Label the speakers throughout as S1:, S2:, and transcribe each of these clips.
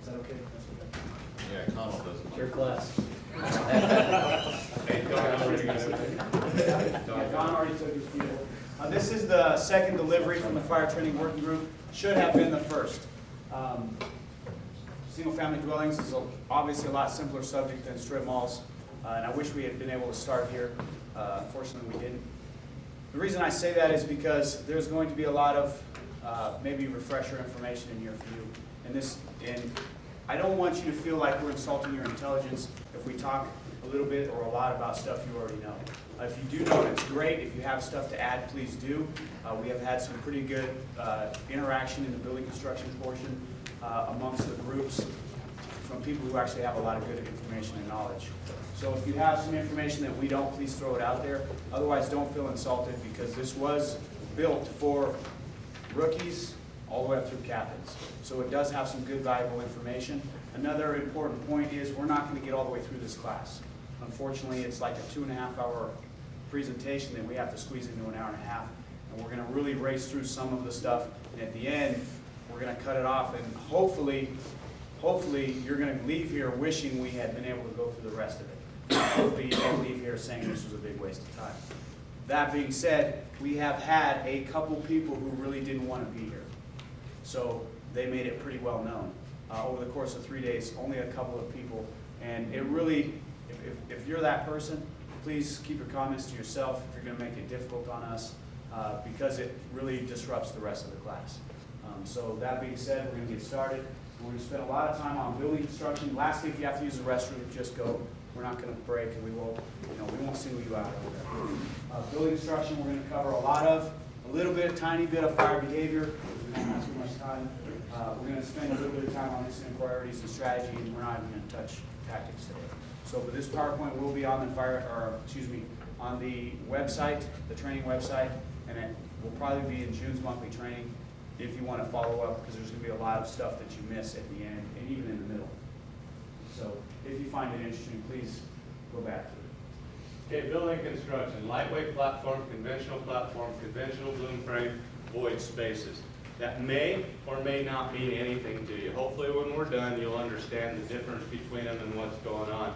S1: that okay?
S2: Yeah, Connell doesn't.
S1: It's your class.
S3: Hey, Don already got it.
S1: Don already took his deal. This is the second delivery from the fire training working group. Should have been the first. Single-family dwellings is obviously a lot simpler subject than strip malls, and I wish we had been able to start here. Unfortunately, we didn't. The reason I say that is because there's going to be a lot of maybe refresher information in here for you. And I don't want you to feel like we're insulting your intelligence if we talk a little bit or a lot about stuff you already know. If you do know it, it's great. If you have stuff to add, please do. We have had some pretty good interaction in the building construction portion amongst the groups from people who actually have a lot of good information and knowledge. So if you have some information that we don't, please throw it out there. Otherwise, don't feel insulted because this was built for rookies all the way up through captains. So it does have some good, valuable information. Another important point is we're not going to get all the way through this class. Unfortunately, it's like a 2.5-hour presentation that we have to squeeze into an hour and a half. And we're going to really race through some of the stuff. And at the end, we're going to cut it off. And hopefully you're going to leave here wishing we had been able to go through the rest of it. Hopefully you don't leave here saying this was a big waste of time. That being said, we have had a couple people who really didn't want to be here. So they made it pretty well known. Over the course of 3 days, only a couple of people. And it really, if you're that person, please keep your comments to yourself if you're going to make it difficult on us, because it really disrupts the rest of the class. So that being said, we're going to get started. We're going to spend a lot of time on building construction. Lastly, if you have to use the restroom, just go. We're not going to break, and we won't single you out over there. Building construction, we're going to cover a tiny bit of fire behavior. We don't have too much time. We're going to spend a little bit of time on incident priorities and strategy, and we're not even going to touch tactics today. So, but this PowerPoint will be on the on the website, the training website, and it will probably be in June's monthly training if you want to follow up, because there's going to be a lot of stuff that you miss at the end and even in the middle. So, if you find it interesting, please go back to it.
S3: Okay, building construction, lightweight platform, conventional boom frame, void spaces. That may or may not mean anything to you. Hopefully when we're done, you'll understand the difference between them and what's going on.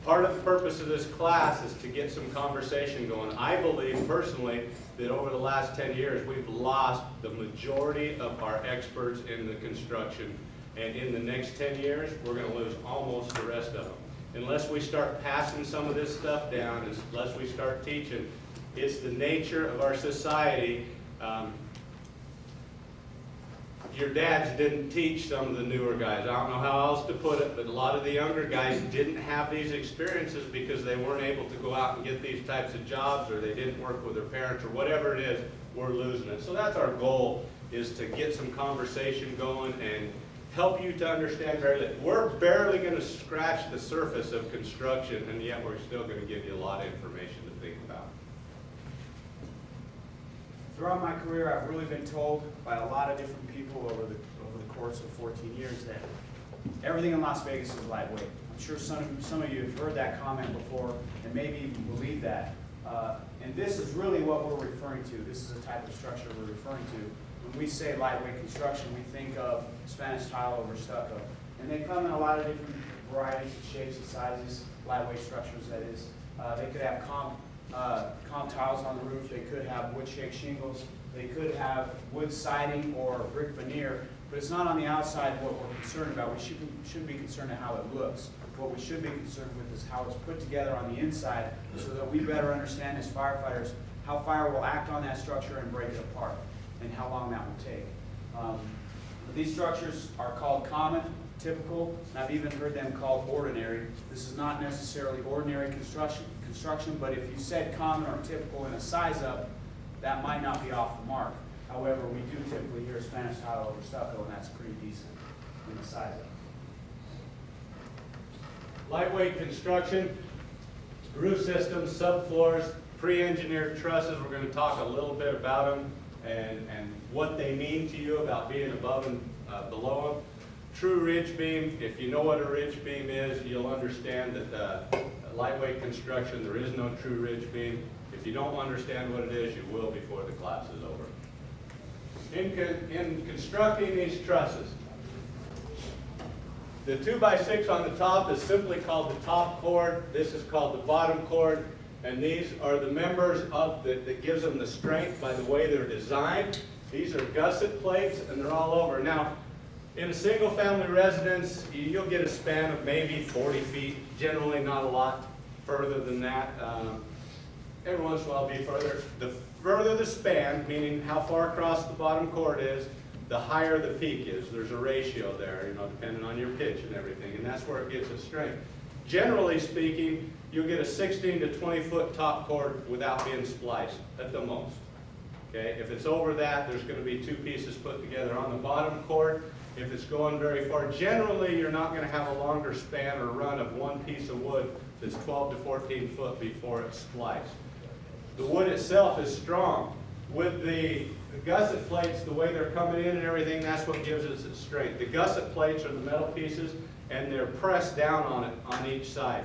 S3: Part of the purpose of this class is to get some conversation going. I believe personally that over the last 10 years, we've lost the majority of our experts in the construction. And in the next 10 years, we're going to lose almost the rest of them. Unless we start passing some of this stuff down, unless we start teaching, it's the nature of our society. Your dads didn't teach some of the newer guys. I don't know how else to put it, but a lot of the younger guys didn't have these experiences because they weren't able to go out and get these types of jobs, or they didn't work with their parents, or whatever it is, we're losing it. So that's our goal, is to get some conversation going and help you to understand we're barely going to scratch the surface of construction, and yet we're still going to give you a lot of information to think about.
S1: Throughout my career, I've really been told by a lot of different people over the course of 14 years that everything in Las Vegas is lightweight. I'm sure some of you have heard that comment before and maybe even believe that. And this is really what we're referring to. This is a type of structure we're referring to. When we say lightweight construction, we think of Spanish tile over stucco. And they come in a lot of different varieties of shapes and sizes, lightweight structures, that is. They could have comp tiles on the roof. They could have wood shake shingles. They could have wood siding or brick veneer. But it's not on the outside what we're concerned about. We shouldn't be concerned at how it looks. What we should be concerned with is how it's put together on the inside, so that we better understand as firefighters how fire will act on that structure and break it apart, and how long that will take. These structures are called common, typical, and I've even heard them called ordinary. This is not necessarily ordinary construction, but if you said common or typical in a size up, that might not be off the mark. However, we do typically hear Spanish tile over stucco, and that's pretty decent in the size up.
S3: Lightweight construction, roof systems, subfloors, pre-engineered trusses. We're going to talk a little bit about them and what they mean to you about being above and below them. True ridge beam, if you know what a ridge beam is, you'll understand that lightweight construction, there is no true ridge beam. If you don't understand what it is, you will before the class is over. In constructing these trusses, The 2x6 on the top is simply called the top cord. This is called the bottom cord. And these are the members of that gives them the strength by the way they're designed. These are gusset plates, and they're all over. Now, in a single-family residence, you'll get a span of maybe 40 feet, generally not a lot further than that. Every once in a while it'll be further. The further the span, meaning how far across the bottom cord is, the higher the peak is. There's a ratio there, you know, depending on your pitch and everything, and that's where it gets its strength. Generally speaking, you'll get a 16 to 20 foot top cord without being spliced at the most. Okay, if it's over that, there's going to be two pieces put together on the bottom cord. If it's going very far, generally you're not going to have a longer span or run of one piece of wood that's 12 to 14 foot before it's spliced. The wood itself is strong. With the gusset plates, the way they're coming in and everything, that's what gives us its strength. The gusset plates are the metal pieces, and they're pressed down on it on each side.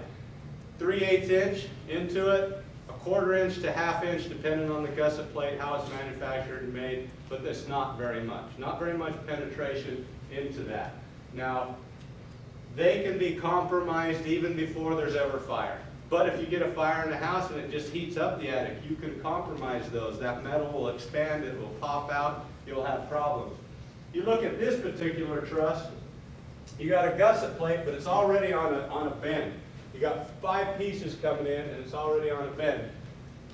S3: 3/8 inch into it, 1/4 inch to 1/2 inch, depending on the gusset plate, how it's manufactured and made, but that's not very much. Not very much penetration into that. Now, they can be compromised even before there's ever fire. But if you get a fire in the house and it just heats up the attic, you can compromise those. That metal will expand, it will pop out, you'll have problems. You look at this particular truss, you got a gusset plate, but it's already on a bend. You got 5 pieces coming in and it's already on a bend.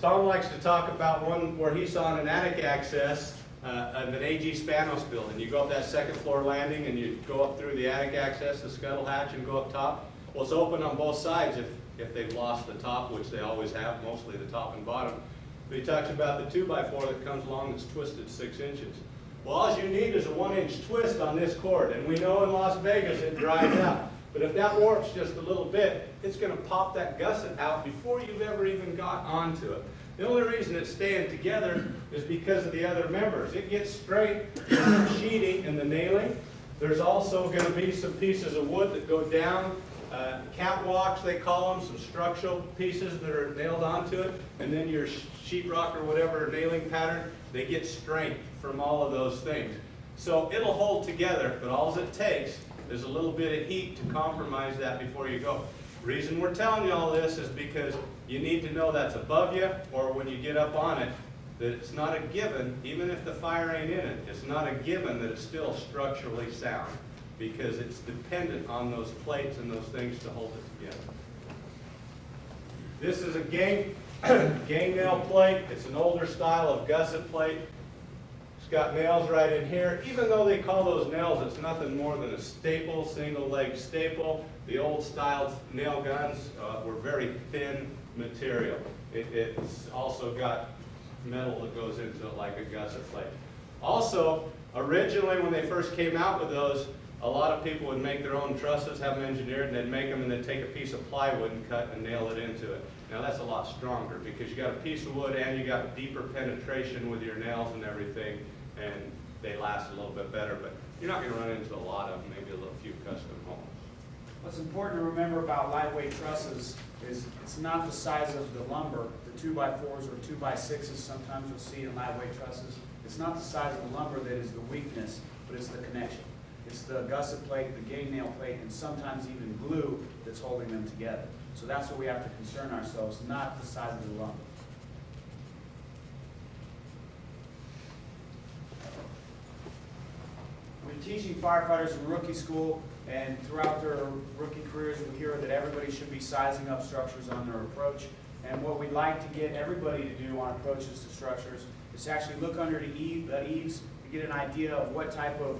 S3: Tom likes to talk about one where he saw an attic access of an AG Spanos building. You go up that second floor landing and you go up through the attic access, the scuttle hatch, and go up top. Well, it's open on both sides if they've lost the top, which they always have, mostly the top and bottom. But he talks about the 2x4 that comes along that's twisted 6 inches. Well, all you need is a 1-inch twist on this cord, and we know in Las Vegas it dries out. But if that warps just a little bit, it's going to pop that gusset out before you've ever even got onto it. The only reason it's staying together is because of the other members. It gets straight in the sheeting and the nailing. There's also going to be some pieces of wood that go down, catwalks they call them, some structural pieces that are nailed onto it, and then your sheetrock or whatever nailing pattern, they get strength from all of those things. So it'll hold together, but all it takes is a little bit of heat to compromise that before you go. The reason we're telling you all this is because you need to know that's above you, or when you get up on it, that it's not a given, even if the fire ain't in it, it's not a given that it's still structurally sound, because it's dependent on those plates and those things to hold it together. This is a gang nail plate. It's an older style of gusset plate. It's got nails right in here. Even though they call those nails, it's nothing more than a staple, single leg staple. The old style nail guns were very thin material. It's also got metal that goes into it like a gusset plate. Also, originally when they first came out with those, a lot of people would make their own trusses, have them engineered, and they'd make them and then take a piece of plywood and cut and nail it into it. Now that's a lot stronger because you got a piece of wood and you got deeper penetration with your nails and everything, and they last a little bit better, but you're not going to run into a lot of them, maybe a few custom homes.
S1: What's important to remember about lightweight trusses is it's not the size of the lumber, the 2x4s or 2x6s sometimes you'll see in lightweight trusses. It's not the size of the lumber that is the weakness, but it's the connection. It's the gusset plate, the gang nail plate, and sometimes even glue that's holding them together. So that's what we have to concern ourselves, not the size of the lumber. We're teaching firefighters in rookie school, and throughout their rookie careers we hear that everybody should be sizing up structures on their approach. And what we'd like to get everybody to do on approaches to structures is to actually look under the eaves to get an idea of what type of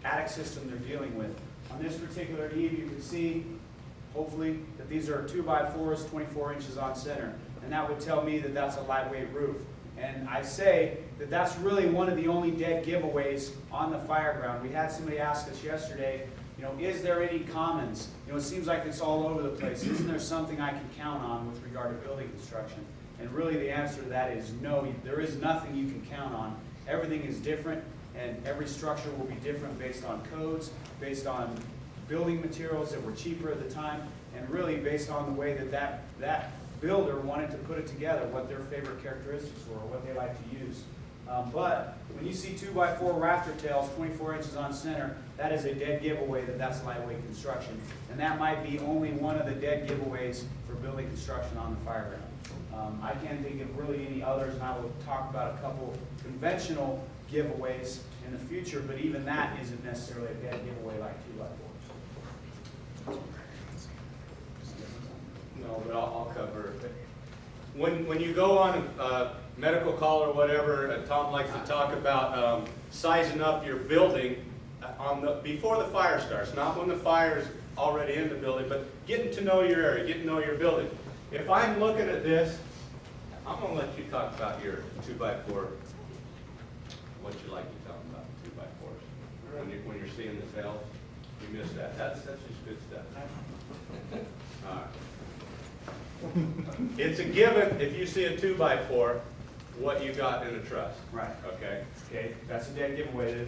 S1: attic system they're dealing with. On this particular eave, you can see, hopefully, that these are 2x4s, 24 inches on center. And that would tell me that that's a lightweight roof. And I say that that's really one of the only dead giveaways on the fire ground. We had somebody ask us yesterday, is there any commons? It seems like it's all over the place. Isn't there something I can count on with regard to building construction? And really the answer to that is no, there is nothing you can count on. Everything is different, and every structure will be different based on codes, based on building materials that were cheaper at the time, and really based on the way that builder wanted to put it together, what their favorite characteristics were, what they like to use. But when you see 2x4 rafter tails, 24 inches on center, that is a dead giveaway that that's lightweight construction. And that might be only one of the dead giveaways for building construction on the fairground. I can't think of really any others, and I will talk about a couple conventional giveaways in the future, but even that isn't necessarily a dead giveaway like 2x4s.
S3: No, but I'll cover it. When you go on a medical call or whatever, Tom likes to talk about sizing up your building before the fire starts, not when the fire's already in the building, but getting to know your area, getting to know your building. If I'm looking at this, I'm going to let you talk about your 2x4, what you like to talk about 2x4s. When you're seeing the tails, you missed that. That's just good stuff. All right. It's a given if you see a 2x4, what you got in a truss.
S1: Right.
S3: Okay.
S1: Okay, that's a dead giveaway.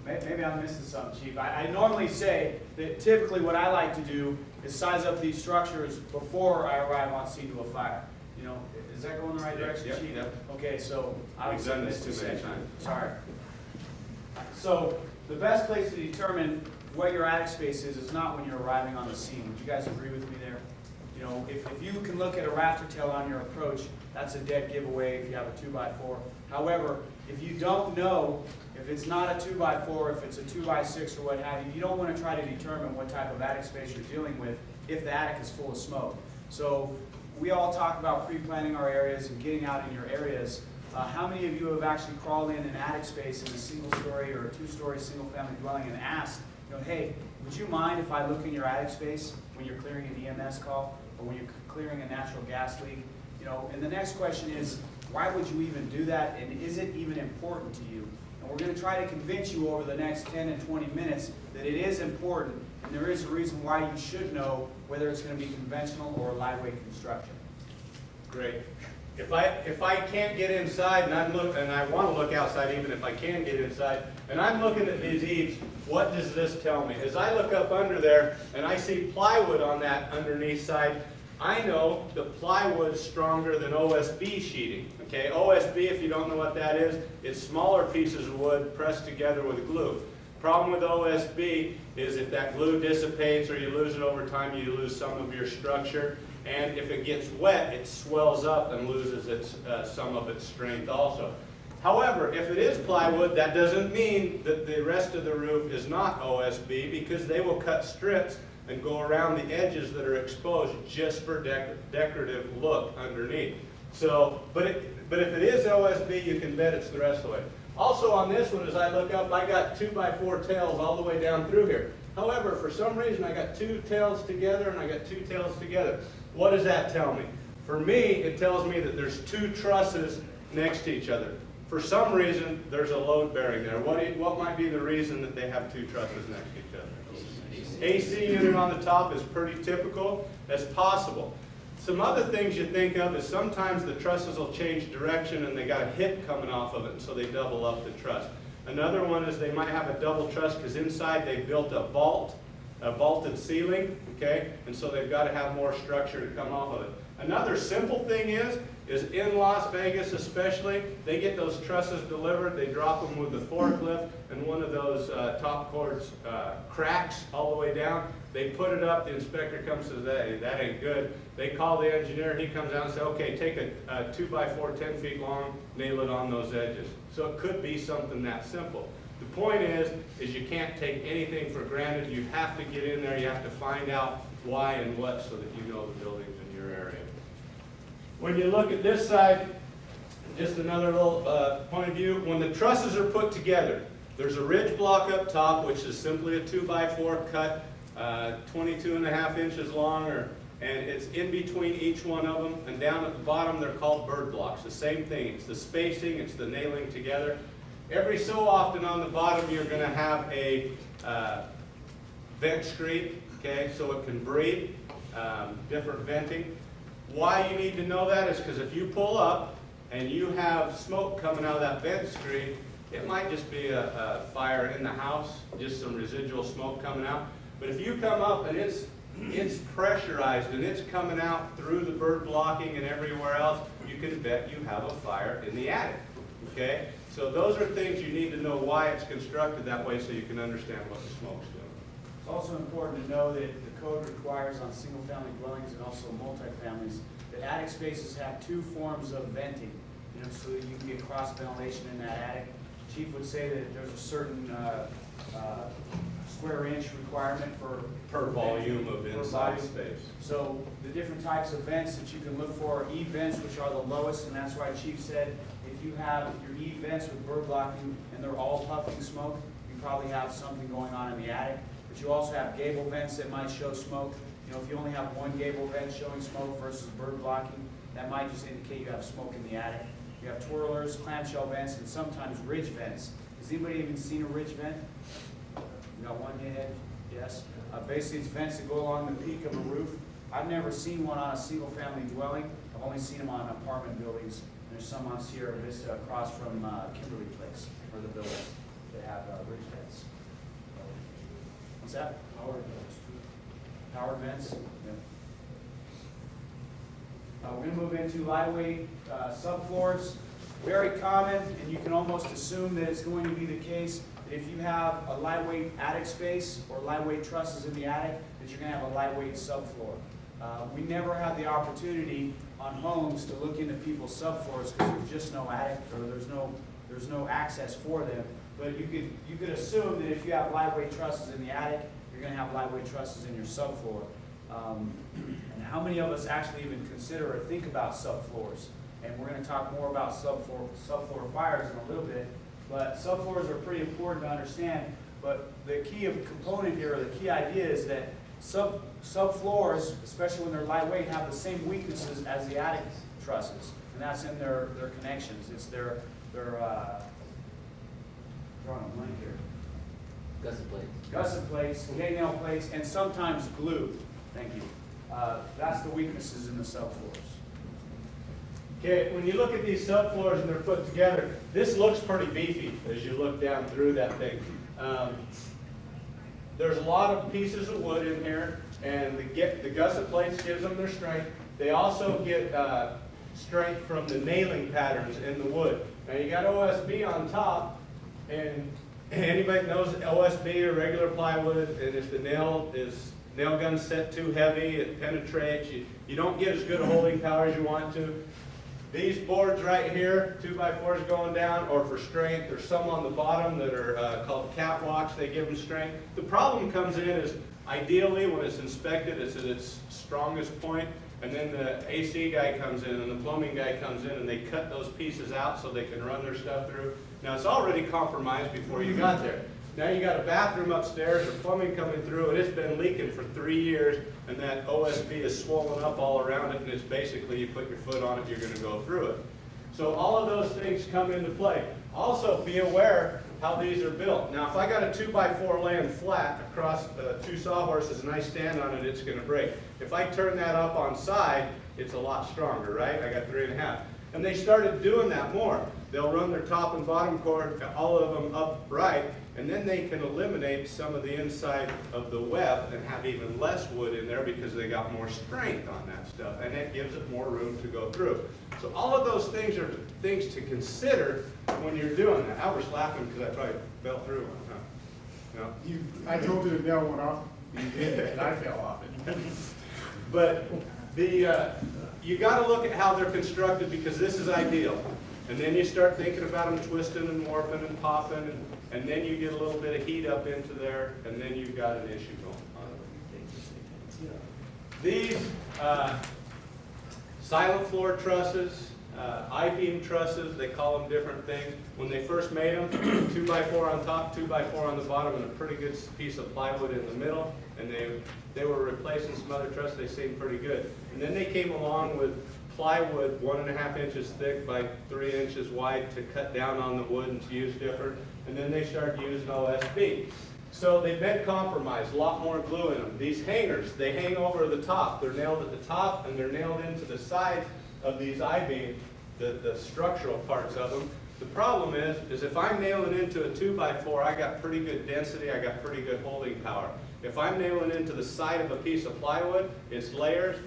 S1: Maybe I'm missing something, Chief. I normally say that typically what I like to do is size up these structures before I arrive on scene to a fire. You know, is that going the right direction,
S3: Yep,
S1: Chief?
S3: yep.
S1: Okay, so I
S3: We've
S1: was
S3: done
S1: saying
S3: this
S1: this
S3: too many
S1: section.
S3: times.
S1: Sorry. So the best place to determine what your attic space is not when you're arriving on the scene. Would you guys agree with me there? You know, if you can look at a rafter tail on your approach, that's a dead giveaway if you have a 2x4. However, if you don't know, if it's not a 2x4, if it's a 2x6 or what have you, you don't want to try to determine what type of attic space you're dealing with if the attic is full of smoke. So we all talk about pre-planning our areas and getting out in your areas. How many of you have actually crawled in an attic space in a single-story or a two-story single-family dwelling and asked, you know, hey, would you mind if I look in your attic space when you're clearing an EMS call or when you're clearing a natural gas leak? You know, and the next question is, why would you even do that, and is it even important to you? And we're going to try to convince you over the next 10 and 20 minutes that it is important, and there is a reason why you should know whether it's going to be conventional or lightweight construction.
S3: Great. If I can't get inside and I want to look outside, even if I can get inside, and I'm looking at these eaves, what does this tell me? As I look up under there and I see plywood on that underneath side, I know the plywood's stronger than OSB sheeting. Okay, OSB, if you don't know what that is, it's smaller pieces of wood pressed together with glue. Problem with OSB is if that glue dissipates or you lose it over time, you lose some of your structure. And if it gets wet, it swells up and loses some of its strength also. However, if it is plywood, that doesn't mean that the rest of the roof is not OSB, because they will cut strips and go around the edges that are exposed just for decorative look underneath. So, but if it is OSB, you can bet it's the rest of the way. Also on this one, as I look up, I got 2x4 tails all the way down through here. However, for some reason, I got two tails together and I got two tails together. What does that tell me? For me, it tells me that there's two trusses next to each other. For some reason, there's a load bearing there. What might be the reason that they have two trusses next to each other? AC unit on the top is pretty typical as possible. Some other things you think of is sometimes the trusses will change direction and they got a hip coming off of it, and so they double up the truss. Another one is they might have a double truss because inside they built a vaulted ceiling, okay? And so they've got to have more structure to come off of it. Another simple thing is in Las Vegas especially, they get those trusses delivered, they drop them with the forklift, and one of those top cords cracks all the way down. They put it up, the inspector comes and says, hey, that ain't good. They call the engineer, he comes out and says, okay, take a 2x4, 10 feet long, nail it on those edges. So it could be something that simple. The point is you can't take anything for granted. You have to get in there, you have to find out why and what so that you know the buildings in your area. When you look at this side, just another little point of view, when the trusses are put together, there's a ridge block up top, which is simply a 2x4 cut, 22.5 inches long, and it's in between each one of them, and down at the bottom they're called bird blocks. The same thing, it's the spacing, it's the nailing together. Every so often on the bottom you're going to have a vent screen, okay, so it can breathe, different venting. Why you need to know that is because if you pull up and you have smoke coming out of that vent screen, it might just be a fire in the house, just some residual smoke coming out. But if you come up and it's pressurized and it's coming out through the bird blocking and everywhere else, you can bet you have a fire in the attic. okay? So those are things you need to know why it's constructed that way so you can understand what the smoke's doing.
S1: It's also important to know that the code requires on single-family dwellings and also multifamilies that attic spaces have two forms of venting, so that you can get cross ventilation in that attic. Chief would say that there's a certain square inch requirement
S3: Per volume of
S1: per
S3: inside
S1: volume.
S3: space.
S1: So the different types of vents that you can look for are E vents, which are the lowest, and that's why Chief said if you have your E vents with bird blocking and they're all puffing smoke, you probably have something going on in the attic. But you also have gable vents that might show smoke. If you only have one gable vent showing smoke versus bird blocking, that might just indicate you have smoke in the attic. You have twirlers, clamshell vents, and sometimes ridge vents. Has anybody even seen a ridge vent? You got one head? Yes. Basically, it's vents that go along the peak of a roof. I've never seen one on a single-family dwelling. I've only seen them on apartment buildings. And there's some on Sierra Vista across from Kimberly Place, or the buildings that have ridge vents. What's that? Powered vents. Powered vents? Yep. We're going to move into lightweight subfloors. Very common, and you can almost assume that it's going to be the case that if you have a lightweight attic space or lightweight trusses in the attic, that you're going to have a lightweight subfloor. We never have the opportunity on homes to look into people's subfloors because there's just no attic or there's no access for them. But you could assume that if you have lightweight trusses in the attic, you're going to have lightweight trusses in your subfloor. And how many of us actually even consider or think about subfloors? And we're going to talk more about subfloor fires in a little bit. But subfloors are pretty important to understand. But the key component here, or the key idea, is that subfloors, especially when they're lightweight, have the same weaknesses as the attic trusses, and that's in their connections. It's their drawing a blank here.
S4: Gusset plates.
S1: Gusset plates, hangnail plates, and sometimes glue. Thank you. That's the weaknesses in the subfloors.
S3: Okay, when you look at these subfloors and they're put together, this looks pretty beefy as you look down through that thing. There's a lot of pieces of wood in here, and the gusset plates gives them their strength. They also get strength from the nailing patterns in the wood. Now you got OSB on top, and anybody knows OSB or regular plywood, and if the nail gun set too heavy, it penetrates. You don't get as good a holding power as you want to. These boards right here, 2x4s going down, or for strength. There's some on the bottom that are called catwalks. They give them strength. The problem comes in is, ideally, when it's inspected, it's at its strongest point, and then the AC guy comes in and the plumbing guy comes in, and they cut those pieces out so they can run their stuff through. Now, it's already compromised before you got there. Now you got a bathroom upstairs, or plumbing coming through, and it's been leaking for 3 years, and that OSB is swollen up all around it, and it's basically, you put your foot on it, you're going to go through it. So all of those things come into play. Also, be aware how these are built. Now, if I got a 2x4 laying flat across 2 sawhorses and I stand on it, it's going to break. If I turn that up on side, it's a lot stronger, right? I got 3.5. And they started doing that more. They'll run their top and bottom cord, all of them upright, and then they can eliminate some of the inside of the web and have even less wood in there because they got more strength on that stuff, and it gives it more room to go through. So all of those things are things to consider when you're doing that. Albert's laughing because I probably fell through one, huh? No?
S5: I told you the nail went off, you did, and I fell off it.
S3: But you got to look at how they're constructed because this is ideal. And then you start thinking about them twisting and warping and popping, and then you get a little bit of heat up into there, and then you've got an issue going on. These silent floor trusses, I-beam trusses, they call them different things. When they first made them, 2x4 on top, 2x4 on the bottom, and a pretty good piece of plywood in the middle, and they were replacing some other trusses. They seemed pretty good. And then they came along with plywood 1.5 inches thick by 3 inches wide to cut down on the wood and to use different. And then they started using OSB. So they've been compromised, a lot more glue in them. These hangers, they hang over the top. They're nailed at the top and they're nailed into the sides of these I-beams, the structural parts of them. The problem is if I'm nailing into a 2x4, I got pretty good density, I got pretty good holding power. If I'm nailing into the side of a piece of plywood, it's layers,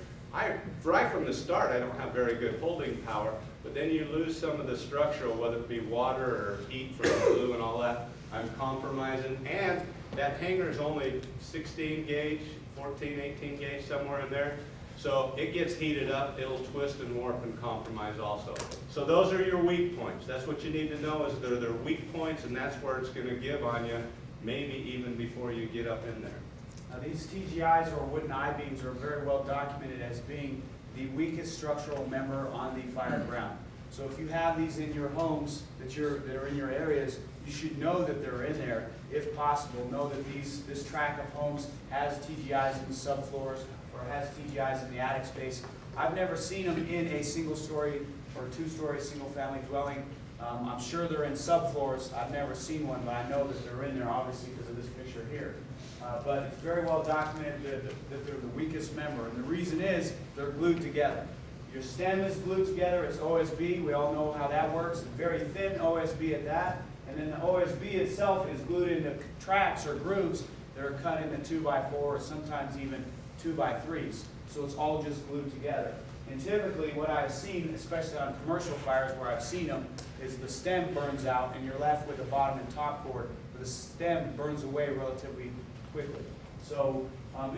S3: right from the start, I don't have very good holding power, but then you lose some of the structural, whether it be water or heat from the glue and all that. I'm compromising, and that hanger is only 16 gauge, 14, 18 gauge, somewhere in there. So it gets heated up, it'll twist and warp and compromise also. So those are your weak points. That's what you need to know, is they're weak points, and that's where it's going to give on you, maybe even before you get up in there.
S1: Now, these TGIs, or wooden I-beams, are very well documented as being the weakest structural member on the fire ground. So if you have these in your homes that are in your areas, you should know that they're in there. If possible, know that this tract of homes has TGIs in the subfloors or has TGIs in the attic space. I've never seen them in a single-story or two-story single-family dwelling. I'm sure they're in subfloors. I've never seen one, but I know that they're in there, obviously, because of this picture here. But it's very well documented that they're the weakest member, and the reason is they're glued together. Your stem is glued together, it's OSB, we all know how that works, it's very thin OSB at that, and then the OSB itself is glued into tracks or grooves that are cut into 2x4 or sometimes even 2x3s. So it's all just glued together. And typically what I've seen, especially on commercial fires where I've seen them, is the stem burns out and you're left with the bottom and top cord, but the stem burns away relatively quickly. So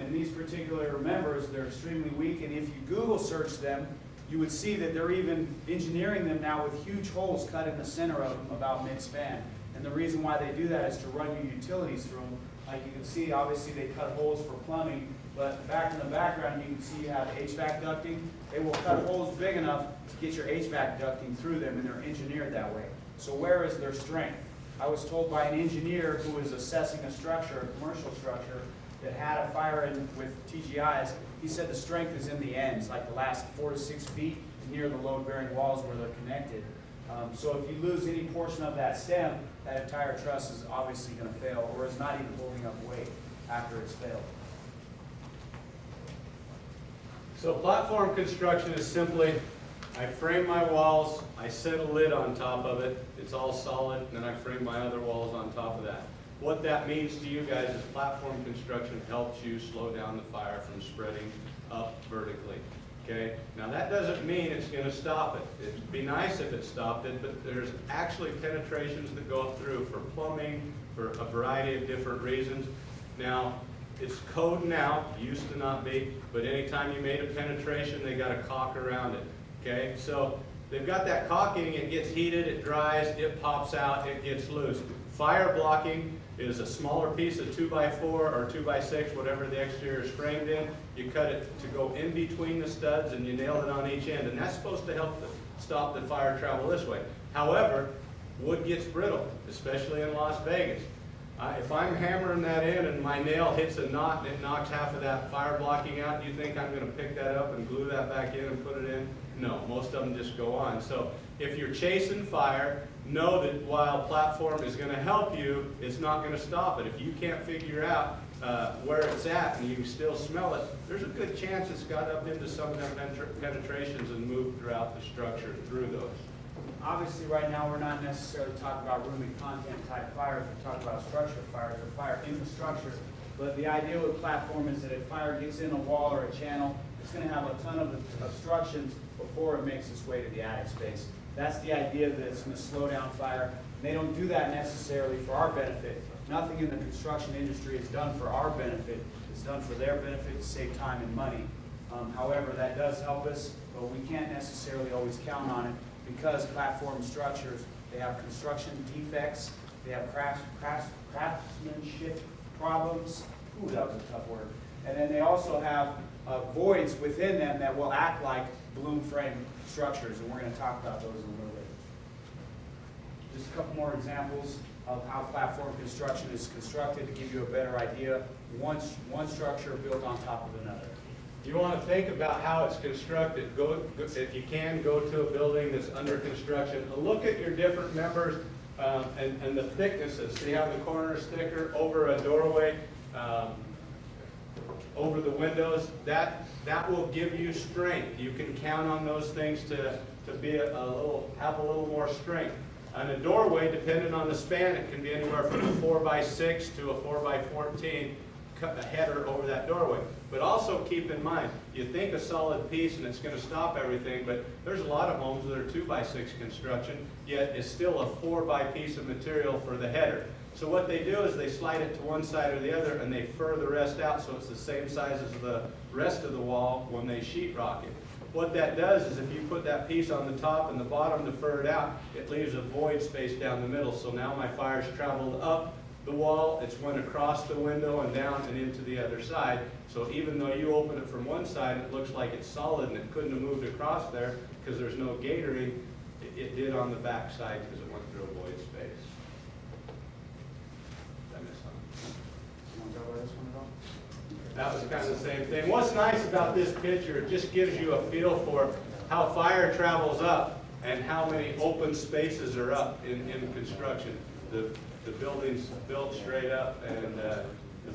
S1: in these particular members, they're extremely weak, and if you Google search them, you would see that they're even engineering them now with huge holes cut in the center of them about mid-span. And the reason why they do that is to run your utilities through them. Like you can see, obviously they cut holes for plumbing, but back in the background you can see you have HVAC ducting. They will cut holes big enough to get your HVAC ducting through them, and they're engineered that way. So where is their strength? I was told by an engineer who was assessing a structure, a commercial structure, that had a fire in with TGIs. He said the strength is in the ends, like the last 4 to 6 feet near the load-bearing walls where they're connected. So if you lose any portion of that stem, that entire truss is obviously going to fail, or is not even holding up weight after it's failed.
S3: So platform construction is simply, I frame my walls, I set a lid on top of it, it's all solid, and then I frame my other walls on top of that. What that means to you guys is platform construction helps you slow down the fire from spreading up vertically. Okay? Now that doesn't mean it's going to stop it. It'd be nice if it stopped it, but there's actually penetrations that go through for plumbing, for a variety of different reasons. Now, it's code now, used to not be, but anytime you made a penetration, they got a caulk around it. Okay? So they've got that caulking, it gets heated, it dries, it pops out, it gets loose. Fire blocking is a smaller piece of 2x4 or 2x6, whatever the exterior is framed in. You cut it to go in between the studs and you nail it on each end, and that's supposed to help stop the fire travel this way. However, wood gets brittle, especially in Las Vegas. If I'm hammering that in and my nail hits a knot and it knocks half of that fire blocking out, do you think I'm going to pick that up and glue that back in and put it in? No, most of them just go on. So if you're chasing fire, know that while platform is going to help you, it's not going to stop it. If you can't figure out where it's at and you can still smell it, there's a good chance it's got up into some of them penetrations and moved throughout the structure through those.
S1: Obviously, right now, we're not necessarily talking about room and content type fires. We're talking about structure fires or fire infrastructure. But the idea with platform is that if fire gets in a wall or a channel, it's going to have a ton of obstructions before it makes its way to the attic space. That's the idea, that it's going to slow down fire. And they don't do that necessarily for our benefit. Nothing in the construction industry is done for our benefit. It's done for their benefit to save time and money. However, that does help us, but we can't necessarily always count on it, because platform structures, they have construction defects, they have craftsmanship problems. Ooh, that was a tough word. And then they also have voids within them that will act like balloon frame structures, and we're going to talk about those in a little bit. Just a couple more examples of how platform construction is constructed to give you a better idea. One structure built on top of another.
S3: You want to think about how it's constructed. If you can, go to a building that's under construction. Look at your different members and the thicknesses. See how the corner is thicker over a doorway, over the windows. That will give you strength. You can count on those things to be have a little more strength. On a doorway, depending on the span, it can be anywhere from a 4x6 to a 4x14. cut a header over that doorway. But also keep in mind, you think a solid piece and it's going to stop everything, but there's a lot of homes that are 2x6 construction, yet it's still a 4x piece of material for the header. So what they do is they slide it to one side or the other and they fur the rest out so it's the same size as the rest of the wall when they sheetrock it. What that does is if you put that piece on the top and the bottom to fur it out, it leaves a void space down the middle. So now my fire's traveled up the wall, it's went across the window and down and into the other side. So even though you open it from one side, it looks like it's solid and it couldn't have moved across there because there's no gatoring, it did on the back side because it went through a void space. Did I miss something?
S1: You want to go over this one at all?
S3: That was kind of the same thing. What's nice about this picture, it just gives you a feel for how fire travels up and how many open spaces are up in construction. The building's built straight up and the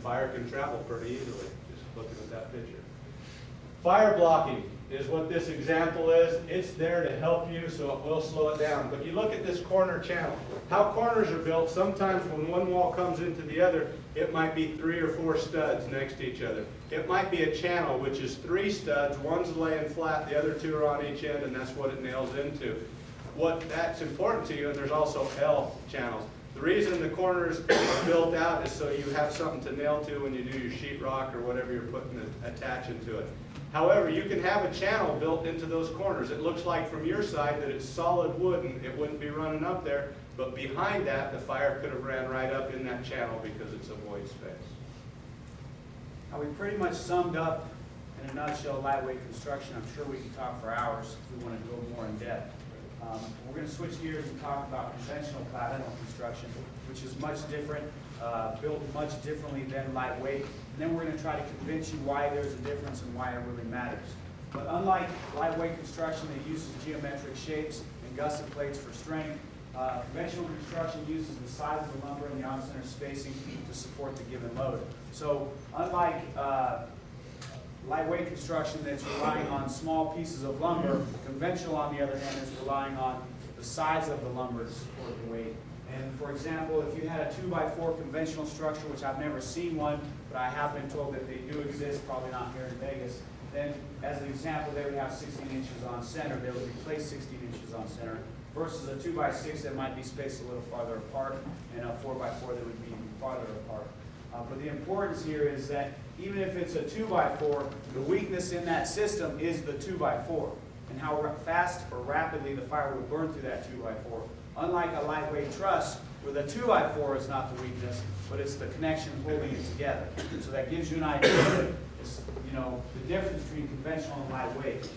S3: fire can travel pretty easily, just looking at that picture. Fire blocking is what this example is. It's there to help you, so it will slow it down. But you look at this corner channel. How corners are built, sometimes when one wall comes into the other, it might be 3 or 4 studs next to each other. It might be a channel, which is 3 studs, one's laying flat, the other 2 are on each end, and that's what it nails into. That's important to you, and there's also L channels. The reason the corners are built out is so you have something to nail to when you do your sheetrock or whatever you're attaching to it. However, you can have a channel built into those corners. It looks like from your side that it's solid wood and it wouldn't be running up there, but behind that, the fire could have ran right up in that channel because it's a void space.
S1: Now, we pretty much summed up, in a nutshell, lightweight construction. I'm sure we can talk for hours if we want to go more in depth. We're going to switch gears and talk about conventional platform construction, which is much different, built much differently than lightweight. And then we're going to try to convince you why there's a difference and why it really matters. But unlike lightweight construction that uses geometric shapes and gusset plates for strength, conventional construction uses the size of the lumber and the on-center spacing to support the given load. So unlike lightweight construction that's relying on small pieces of lumber, conventional, on the other hand, is relying on the size of the lumber to support the weight. And for example, if you had a 2x4 conventional structure, which I've never seen one, but I have been told that they do exist, probably not here in Vegas, then as an example, they would have 16 inches on center. They would replace 16 inches on center versus a 2x6 that might be spaced a little farther apart and a 4x4 that would be even farther apart. But the importance here is that even if it's a 2x4, the weakness in that system is the 2x4 and how fast or rapidly the fire would burn through that 2x4. Unlike a lightweight truss, where the 2x4 is not the weakness, but it's the connection holding it together. So that gives you an idea of the difference between conventional and lightweight.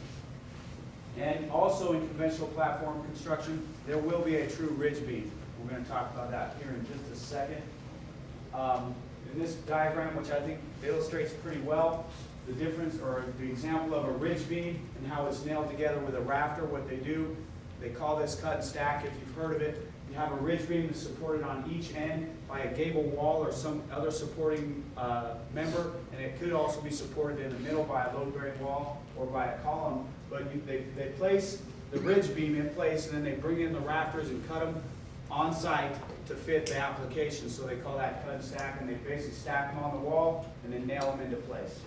S1: And also in conventional platform construction, there will be a true ridge beam. We're going to talk about that here in just a second. In this diagram, which I think illustrates pretty well the difference or the example of a ridge beam and how it's nailed together with a rafter, what they do, they call this cut and stack if you've heard of it. You have a ridge beam that's supported on each end by a gable wall or some other supporting member, and it could also be supported in the middle by a load-bearing wall or by a column. But they place the ridge beam in place, and then they bring in the rafters and cut them on site to fit the application. So they call that cut and stack, and they basically stack them on the wall and then nail them into place.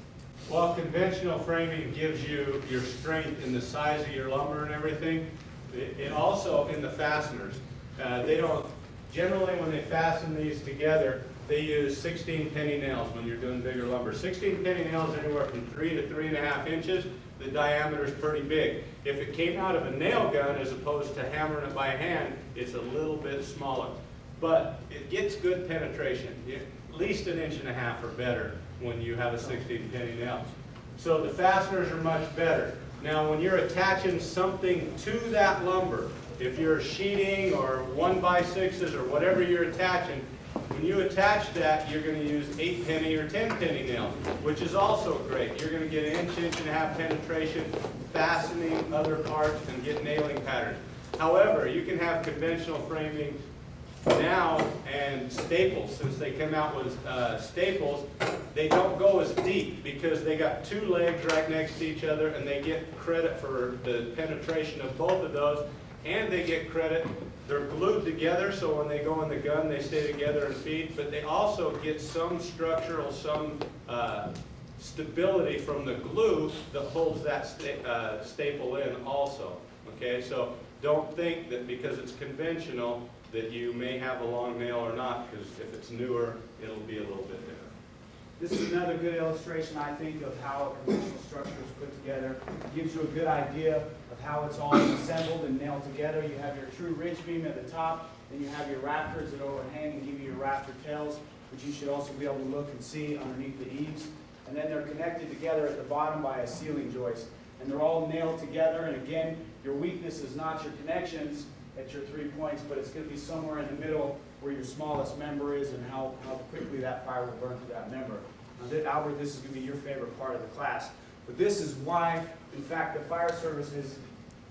S3: While conventional framing gives you your strength in the size of your lumber and everything, it also in the fasteners. They don't, generally when they fasten these together, they use 16 penny nails when you're doing bigger lumber. 16 penny nails anywhere from 3 to 3.5 inches. The diameter is pretty big. If it came out of a nail gun as opposed to hammering it by hand, it's a little bit smaller. But it gets good penetration, at least 1.5 inches or better when you have a 16 penny nail. So the fasteners are much better. Now when you're attaching something to that lumber, if you're sheeting or 1x6s or whatever you're attaching, when you attach that, you're going to use 8 penny or 10 penny nails, which is also great. You're going to get 1.5 inches penetration, fastening other parts, and get nailing patterns. However, you can have conventional framing now and staples. Since they come out with staples, they don't go as deep because they got 2 legs right next to each other, and they get credit for the penetration of both of those. and they get credit. They're glued together, so when they go in the gun, they stay together and feed, but they also get some structural, some stability from the glue that holds that staple in also. Okay, so don't think that because it's conventional that you may have a long nail or not, because if it's newer, it'll be a little bit different.
S1: This is another good illustration, I think, of how a conventional structure is put together. It gives you a good idea of how it's all assembled and nailed together. You have your true ridge beam at the top, then you have your rafters that overhang and give you your rafter tails, which you should also be able to look and see underneath the eaves. And then they're connected together at the bottom by a ceiling joist. And they're all nailed together, and again, your weakness is not your connections at your 3 points, but it's going to be somewhere in the middle where your smallest member is and how quickly that fire will burn through that member. Now, Albert, this is going to be your favorite part of the class, but this is why, in fact, the fire service has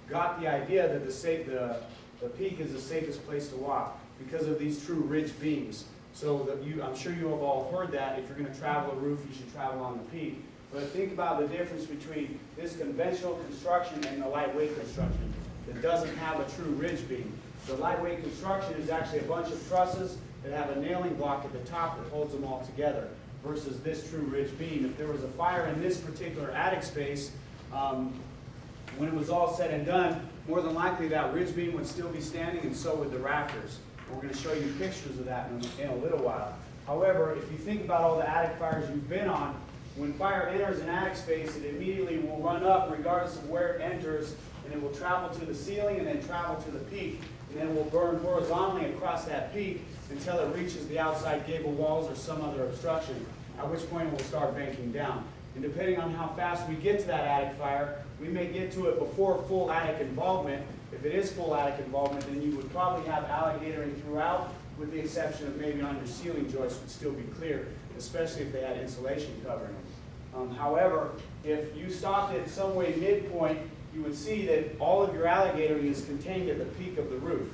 S1: got the idea that the peak is the safest place to walk because of these true ridge beams. So I'm sure you have all heard that if you're going to travel a roof, you should travel on the peak. But think about the difference between this conventional construction and the lightweight construction that doesn't have a true ridge beam. The lightweight construction is actually a bunch of trusses that have a nailing block at the top that holds them all together versus this true ridge beam. If there was a fire in this particular attic space, when it was all said and done, more than likely that ridge beam would still be standing and so would the rafters. We're going to show you pictures of that in a little while. However, if you think about all the attic fires you've been on, when fire enters an attic space, it immediately will run up regardless of where it enters, and it will travel to the ceiling and then travel to the peak, and then it will burn horizontally across that peak until it reaches the outside gable walls or some other obstruction, at which point it will start banking down. And depending on how fast we get to that attic fire, we may get to it before full attic involvement. If it is full attic involvement, then you would probably have alligatoring throughout, with the exception of maybe on your ceiling joists would still be clear, especially if they had insulation covering them. However, if you stopped at some way midpoint, you would see that all of your alligatoring is contained at the peak of the roof.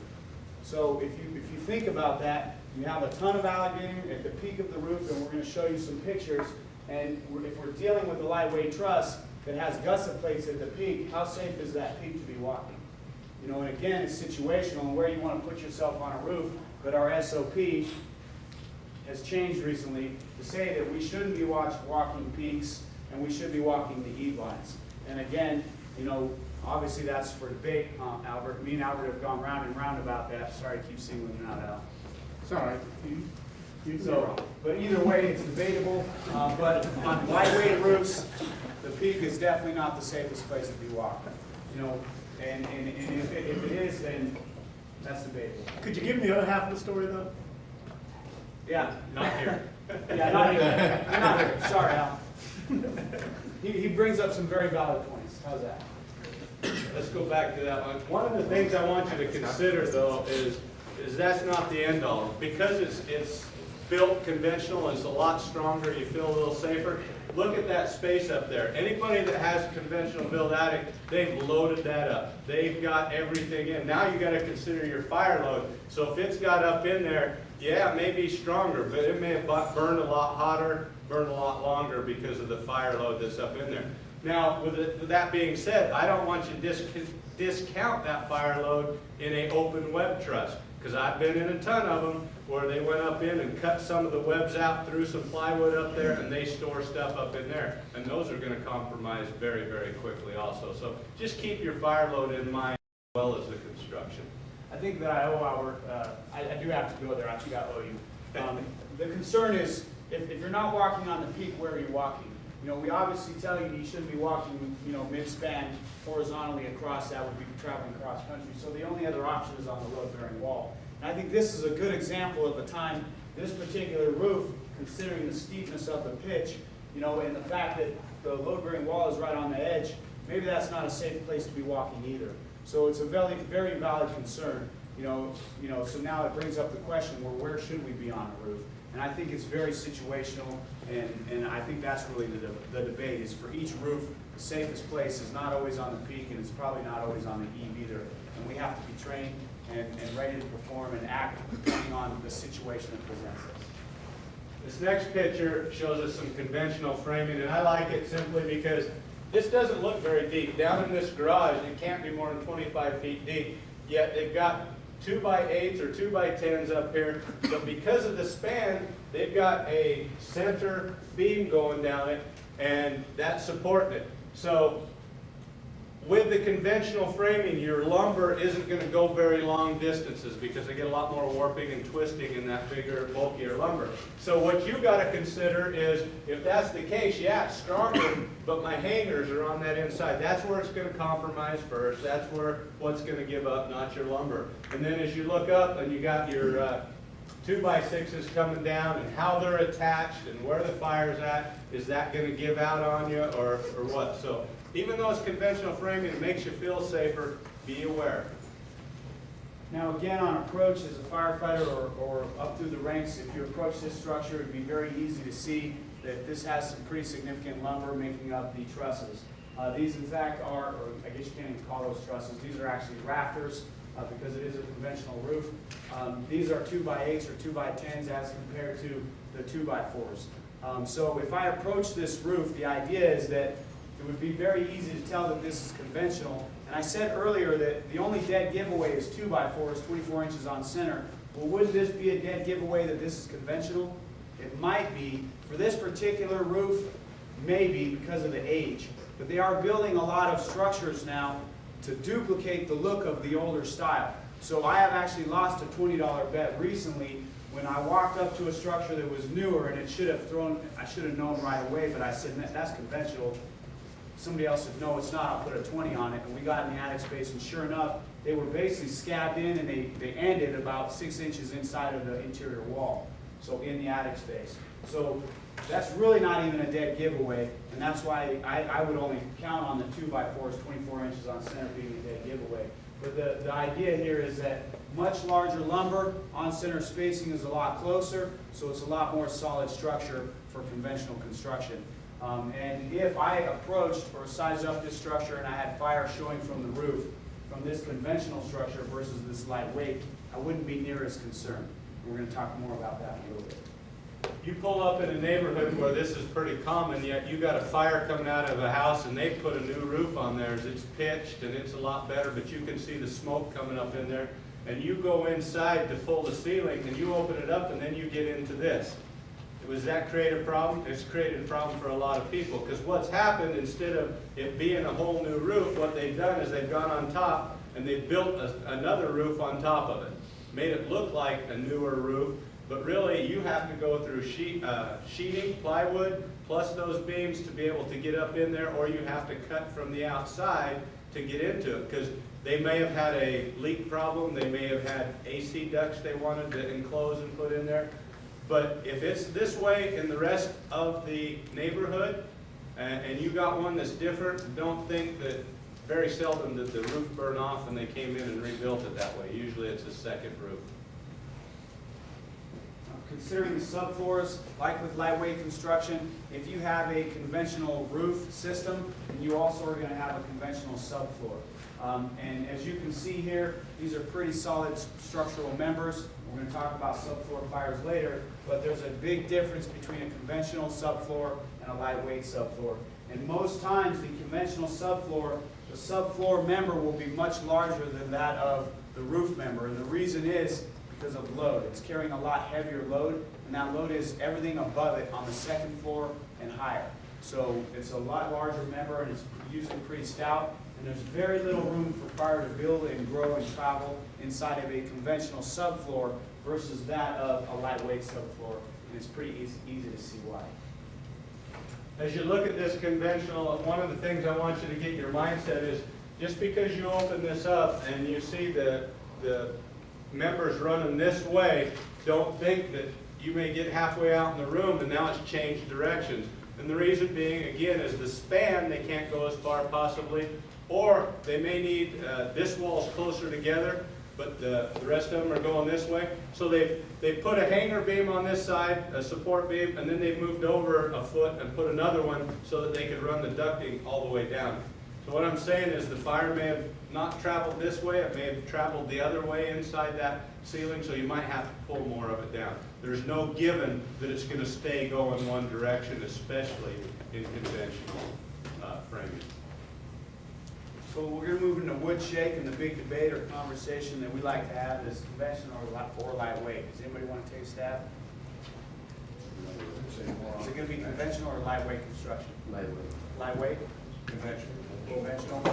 S1: So if you think about that, you have a ton of alligatoring at the peak of the roof, and we're going to show you some pictures. And if we're dealing with a lightweight truss that has gusset plates at the peak, how safe is that peak to be walking? You know, and again, it's situational and where you want to put yourself on a roof, but our SOP has changed recently to say that we shouldn't be walking peaks and we should be walking the eave lines. And again, you know, obviously that's for debate, Albert. Me and Albert have gone round and round about that. Sorry to keep singling you out, Al.
S5: It's all right.
S1: But either way, it's debatable. But on lightweight roofs, the peak is definitely not the safest place to be walking. You know, and if it is, then that's debatable.
S5: Could you give me the other half of the story, though?
S1: Yeah.
S3: Not here.
S1: Yeah, not here. Not here. Sorry, Al. He brings up some very valid points. How's that?
S3: Let's go back to that one. One of the things I want you to consider, though, is that's not the end all. Because it's built conventional, it's a lot stronger, you feel a little safer. Look at that space up there. Anybody that has a conventional built attic, they've loaded that up. They've got everything in. Now you got to consider your fire load. So if it's got up in there, yeah, it may be stronger, but it may have burned a lot hotter, burned a lot longer because of the fire load that's up in there. Now, with that being said, I don't want you to discount that fire load in an open web truss, because I've been in a ton of them where they went up in and cut some of the webs out, threw some plywood up there, and they store stuff up in there. And those are going to compromise very, very quickly also. So just keep your fire load in mind as well as the construction.
S1: I think that I owe Albert, I do have to go there. I think I owe you. The concern is, if you're not walking on the peak, where are you walking? You know, we obviously tell you you shouldn't be walking, you know, mid-span horizontally across. That would be traveling cross country. So the only other option is on the load-bearing wall. And I think this is a good example of a time, this particular roof, considering the steepness of the pitch, you know, and the fact that the load-bearing wall is right on the edge, maybe that's not a safe place to be walking either. So it's a very, very valid concern. You know, so now it brings up the question, well, where should we be on a roof? And I think it's very situational, and I think that's really the debate, is for each roof, the safest place is not always on the peak, and it's probably not always on the eave either. And we have to be trained and ready to perform and act depending on the situation that presents us.
S3: This next picture shows us some conventional framing, and I like it simply because this doesn't look very deep. Down in this garage, it can't be more than 25 feet deep. yet they've got 2x8s or 2x10s up here, but because of the span, they've got a center beam going down it, and that's supporting it. So with the conventional framing, your lumber isn't going to go very long distances because they get a lot more warping and twisting in that bigger, bulkier lumber. So what you got to consider is, if that's the case, yeah, it's stronger, but my hangers are on that inside. That's where it's going to compromise first. That's where what's going to give up, not your lumber. And then as you look up and you got your 2x6s coming down and how they're attached and where the fire's at, is that going to give out on you or what? So even though it's conventional framing, it makes you feel safer. Be aware.
S1: Now again, on approach as a firefighter or up through the ranks, if you approach this structure, it'd be very easy to see that this has some pretty significant lumber making up the trusses. These in fact are, or I guess you can't even call those trusses, these are actually rafters because it is a conventional roof. These are 2x8s or 2x10s as compared to the 2x4s. So if I approach this roof, the idea is that it would be very easy to tell that this is conventional. And I said earlier that the only dead giveaway is 2x4s, 24 inches on center. Well, wouldn't this be a dead giveaway that this is conventional? It might be. For this particular roof, maybe because of the age. But they are building a lot of structures now to duplicate the look of the older style. So I have actually lost a $20 bet recently when I walked up to a structure that was newer, and I should have known right away, but I said, that's conventional. Somebody else said, no, it's not, I'll put a 20 on it. And we got in the attic space, and sure enough, they were basically scabbed in, and they ended about 6 inches inside of the interior wall, so in the attic space. So that's really not even a dead giveaway, and that's why I would only count on the 2x4s, 24 inches on center being a dead giveaway. But the idea here is that much larger lumber on center spacing is a lot closer, so it's a lot more solid structure for conventional construction. And if I approached or sized up this structure and I had fire showing from the roof, from this conventional structure versus this lightweight, I wouldn't be near as concerned. We're going to talk more about that in a little bit.
S3: You pull up in a neighborhood where this is pretty common, yet you got a fire coming out of a house and they put a new roof on theirs. It's pitched and it's a lot better, but you can see the smoke coming up in there. And you go inside to pull the ceiling and you open it up and then you get into this. Does that create a problem? It's created a problem for a lot of people, because what's happened, instead of it being a whole new roof, what they've done is they've gone on top and they've built another roof on top of it. Made it look like a newer roof, but really you have to go through sheeting, plywood, plus those beams to be able to get up in there, or you have to cut from the outside to get into it, because they may have had a leak problem, they may have had AC ducts they wanted to enclose and put in there. But if it's this way in the rest of the neighborhood, and you got one that's different, don't think that, very seldom that the roof burned off and they came in and rebuilt it that way. Usually it's a second roof.
S1: Considering the subfloors, like with lightweight construction, if you have a conventional roof system, then you also are going to have a conventional subfloor. And as you can see here, these are pretty solid structural members. We're going to talk about subfloor fires later, but there's a big difference between a conventional subfloor and a lightweight subfloor. And most times the conventional subfloor, the subfloor member will be much larger than that of the roof member. And the reason is because of load. It's carrying a lot heavier load, and that load is everything above it on the second floor and higher. So it's a lot larger member, and it's usually pretty stout. And there's very little room for fire to build and grow and travel inside of a conventional subfloor versus that of a lightweight subfloor. And it's pretty easy to see why.
S3: As you look at this conventional, one of the things I want you to get your mindset is, just because you open this up and you see the members running this way, don't think that you may get halfway out in the room and now it's changed directions. And the reason being, again, is the span, they can't go as far possibly, or they may need, this wall's closer together, but the rest of them are going this way. So they put a hanger beam on this side, a support beam, and then they've moved over a foot and put another one so that they could run the ducting all the way down. So what I'm saying is the fire may have not traveled this way, it may have traveled the other way inside that ceiling, so you might have to pull more of it down. There's no given that it's going to stay going one direction, especially in conventional framing.
S1: So we're gonna move into wood shake, and the big debate or conversation that we like to have is conventional or lightweight. Does anybody want to take a stab? Is it gonna be conventional or lightweight construction?
S4: Lightweight.
S1: Lightweight? Conventional.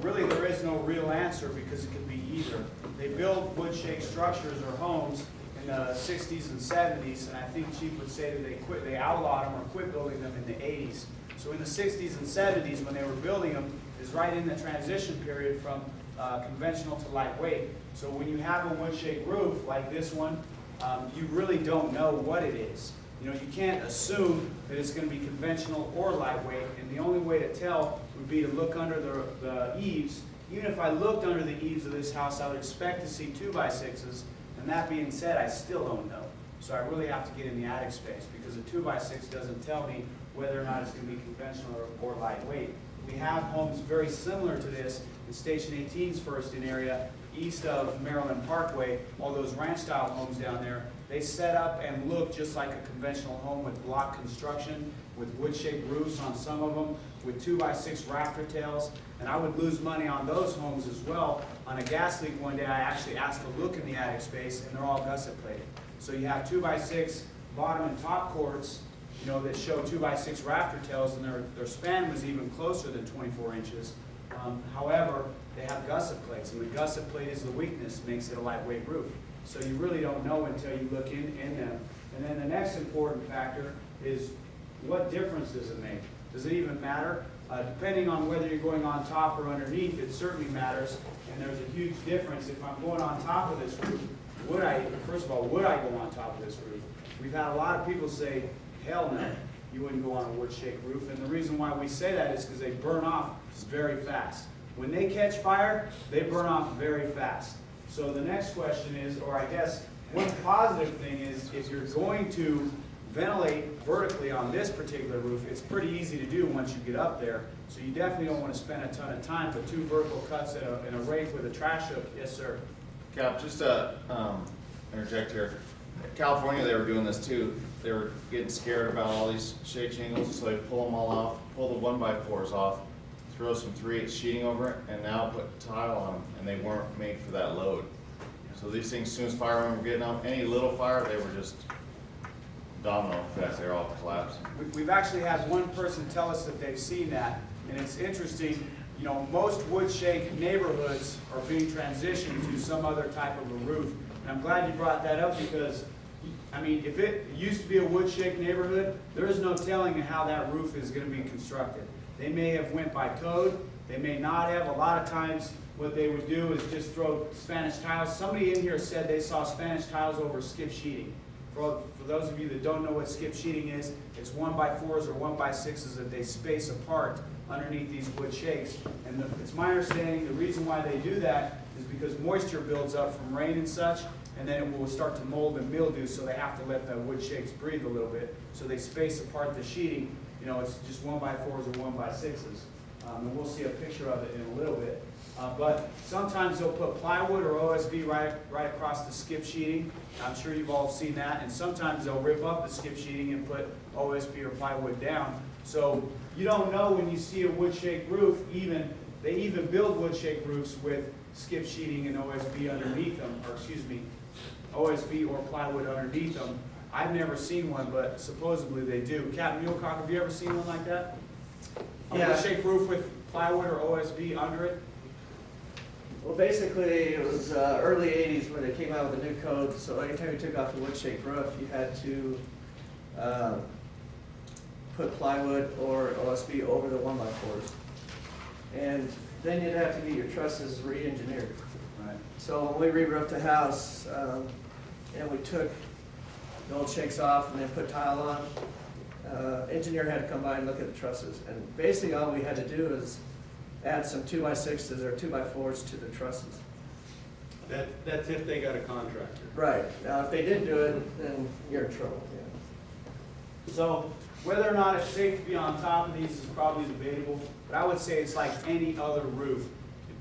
S1: Really, there is no real answer because it could be either. They build wood shake structures or homes in the 60s and 70s, and I think Chief would say that they outlawed them or quit building them in the 80s. So in the 60s and 70s, when they were building them, is right in the transition period from conventional to lightweight. So when you have a wood shake roof like this one, you really don't know what it is. You know, you can't assume that it's going to be conventional or lightweight, and the only way to tell would be to look under the eaves. Even if I looked under the eaves of this house, I would expect to see 2x6s, and that being said, I still don't know. So I really have to get in the attic space, because a 2x6 doesn't tell me whether or not it's going to be conventional or lightweight. We have homes very similar to this in Station 18's Firston area, east of Maryland Parkway, all those ranch-style homes down there. They set up and look just like a conventional home with block construction, with wood-shaped roofs on some of them, with 2x6 rafter tails, and I would lose money on those homes as well. On a gas leak one day, I actually asked to look in the attic space, and they're all gusset plated. So you have 2x6 bottom and top courts, you know, that show 2x6 rafter tails, and their span was even closer than 24 inches. However, they have gusset plates, and the gusset plate is the weakness, makes it a lightweight roof. So you really don't know until you look in them. And then the next important factor is, what difference does it make? Does it even matter? Depending on whether you're going on top or underneath, it certainly matters. And there's a huge difference. If I'm going on top of this roof, first of all, would I go on top of this roof? We've had a lot of people say, hell no, you wouldn't go on a wood shake roof. And the reason why we say that is because they burn off very fast. When they catch fire, they burn off very fast. So the next question is, or I guess one positive thing is, if you're going to ventilate vertically on this particular roof, it's pretty easy to do once you get up there. So you definitely don't want to spend a ton of time, but 2 vertical cuts in a rake with a trash hook. Yes, sir.
S2: Cap, just to interject here. In California, they were doing this too. They were getting scared about all these shake shingles, so they pull them all off, pull the 1x4s off, throw some 3/8 sheeting over it, and now put tile on them, and they weren't made for that load. So these things, as soon as firemen were getting up, any little fire, they were just domino effect. They're all collapsing.
S1: We've actually had one person tell us that they've seen that, and it's interesting. You know, most wood shake neighborhoods are being transitioned to some other type of a roof. And I'm glad you brought that up, because, I mean, if it used to be a wood shake neighborhood, there is no telling how that roof is going to be constructed. They may have went by code, they may not have. A lot of times what they would do is just throw Spanish tiles. Somebody in here said they saw Spanish tiles over skip sheeting. For those of you that don't know what skip sheeting is, it's 1x4s or 1x6s that they space apart underneath these wood shakes. And it's my understanding the reason why they do that is because moisture builds up from rain and such, and then it will start to mold and mildew, so they have to let the wood shakes breathe a little bit. So they space apart the sheeting. You know, it's just 1x4s or 1x6s. And we'll see a picture of it in a little bit. But sometimes they'll put plywood or OSB right across the skip sheeting. I'm sure you've all seen that. And sometimes they'll rip up the skip sheeting and put OSB or plywood down. So you don't know when you see a wood shake roof. They even build wood shake roofs with skip sheeting and OSB underneath them, or excuse me, OSB or plywood underneath them. I've never seen one, but supposedly they do. Captain Mulecock, have you ever seen one like that? A wood shake roof with plywood or OSB under it?
S6: Well, basically, it was early 80s when they came out with a new code, so anytime you took off the wood shake roof, you had to put plywood or OSB over the 1x4s. And then you'd have to get your trusses re-engineered.
S1: Right.
S6: So when we re-roofed the house, and we took the old shakes off and then put tile on, engineer had to come by and look at the trusses. And basically all we had to do is add some 2x6s or 2x4s to the trusses.
S3: That's if they got a contractor.
S6: Right. Now, if they didn't do it, then you're in trouble. Yeah.
S1: So whether or not it's safe to be on top of these is probably debatable, but I would say it's like any other roof,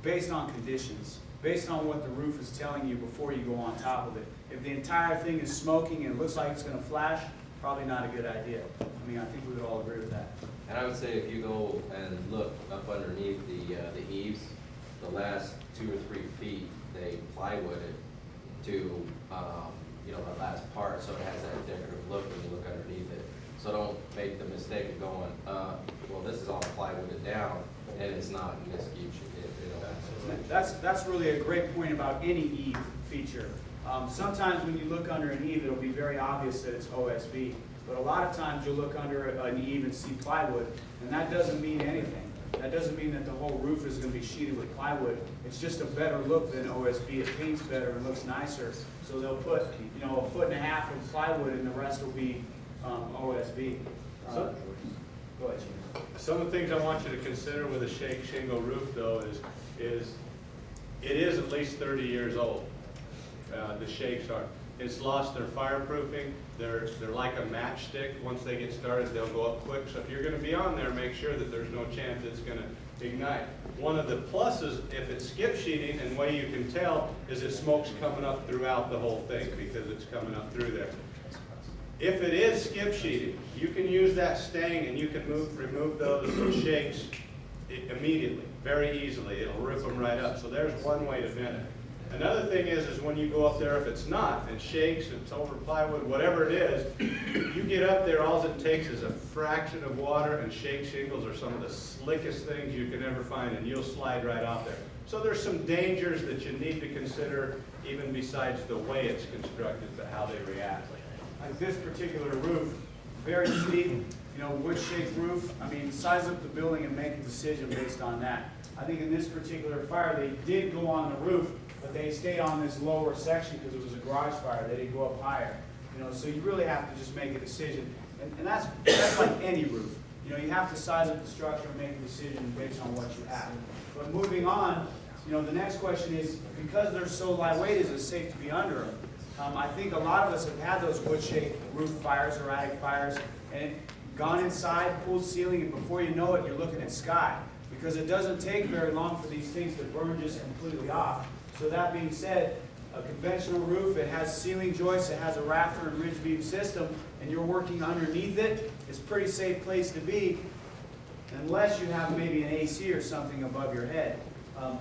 S1: based on conditions, based on what the roof is telling you before you go on top of it. If the entire thing is smoking and it looks like it's going to flash, probably not a good idea. I mean, I think we would all agree with that.
S4: And I would say if you go and look up underneath the eaves, the last 2 or 3 feet, they plywooded to, you know, the last part, so it has that decorative look when you look underneath it. So don't make the mistake of going, well, this is all plywooded down, and it's not, and this keeps you,
S1: That's really a great point about any eave feature. Sometimes when you look under an eave, it'll be very obvious that it's OSB, but a lot of times you'll look under an eave and see plywood, and that doesn't mean anything. That doesn't mean that the whole roof is going to be sheeted with plywood. It's just a better look than OSB. It paints better and looks nicer. So they'll put, you know, 1.5 feet of plywood, and the rest will be OSB.
S3: So-
S1: Go ahead, Jim.
S3: Some of the things I want you to consider with a shake shingle roof though is it is at least 30 years old. The shakes are. It's lost their fireproofing. They're like a matchstick. Once they get started, they'll go up quick. So if you're going to be on there, make sure that there's no chance it's going to ignite. One of the pluses, if it's skip sheeting, and way you can tell, is that smoke's coming up throughout the whole thing because it's coming up through there. If it is skip sheeting, you can use that stang and you can remove those shakes immediately, very easily. It'll rip them right up. So there's one way to vent it. Another thing is when you go up there, if it's not, and shakes, it's over plywood, whatever it is, you get up there, all it takes is a fraction of water, and shake shingles are some of the slickest things you can ever find, and you'll slide right off there. So there's some dangers that you need to consider, even besides the way it's constructed, but how they react.
S1: Like this particular roof, very steep, you know, wood shake roof. I mean, size up the building and make a decision based on that. I think in this particular fire, they did go on the roof, but they stayed on this lower section because it was a garage fire. They didn't go up higher. You know, so you really have to just make a decision. And that's like any roof. You know, you have to size up the structure and make a decision based on what you have. But moving on, you know, the next question is, because they're so lightweight, is it safe to be under them? I think a lot of us have had those wood shake roof fires or attic fires and gone inside, pulled ceiling, and before you know it, you're looking at sky. Because it doesn't take very long for these things to burn just completely off. So that being said, a conventional roof, it has ceiling joists, it has a rafter and ridge beam system, and you're working underneath it, it's a pretty safe place to be, unless you have maybe an AC or something above your head.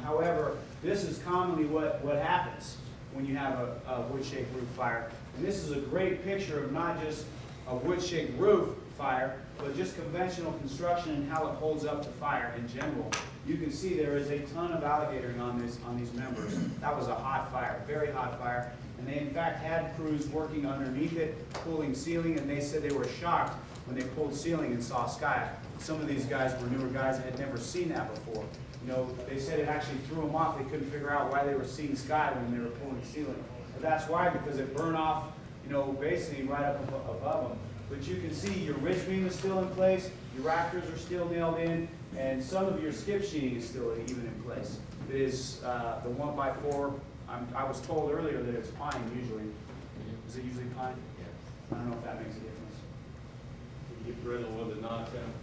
S1: However, this is commonly what happens when you have a wood shake roof fire. And this is a great picture of not just a wood shake roof fire, but just conventional construction and how it holds up to fire in general. You can see there is a ton of alligatoring on these members. That was a hot fire, very hot fire. And they in fact had crews working underneath it, pulling ceiling, and they said they were shocked when they pulled ceiling and saw sky. Some of these guys were newer guys and had never seen that before. You know, they said it actually threw them off. They couldn't figure out why they were seeing sky when they were pulling ceiling. But that's why, because it burned off, you know, basically right up above them. But you can see your ridge beam is still in place, your rafters are still nailed in, and some of your skip sheeting is still even in place. It is the 1x4. I was told earlier that it's pine usually. Is it usually pine?
S4: Yeah.
S1: I don't know if that makes a difference.
S3: You get brittle with a knockdown.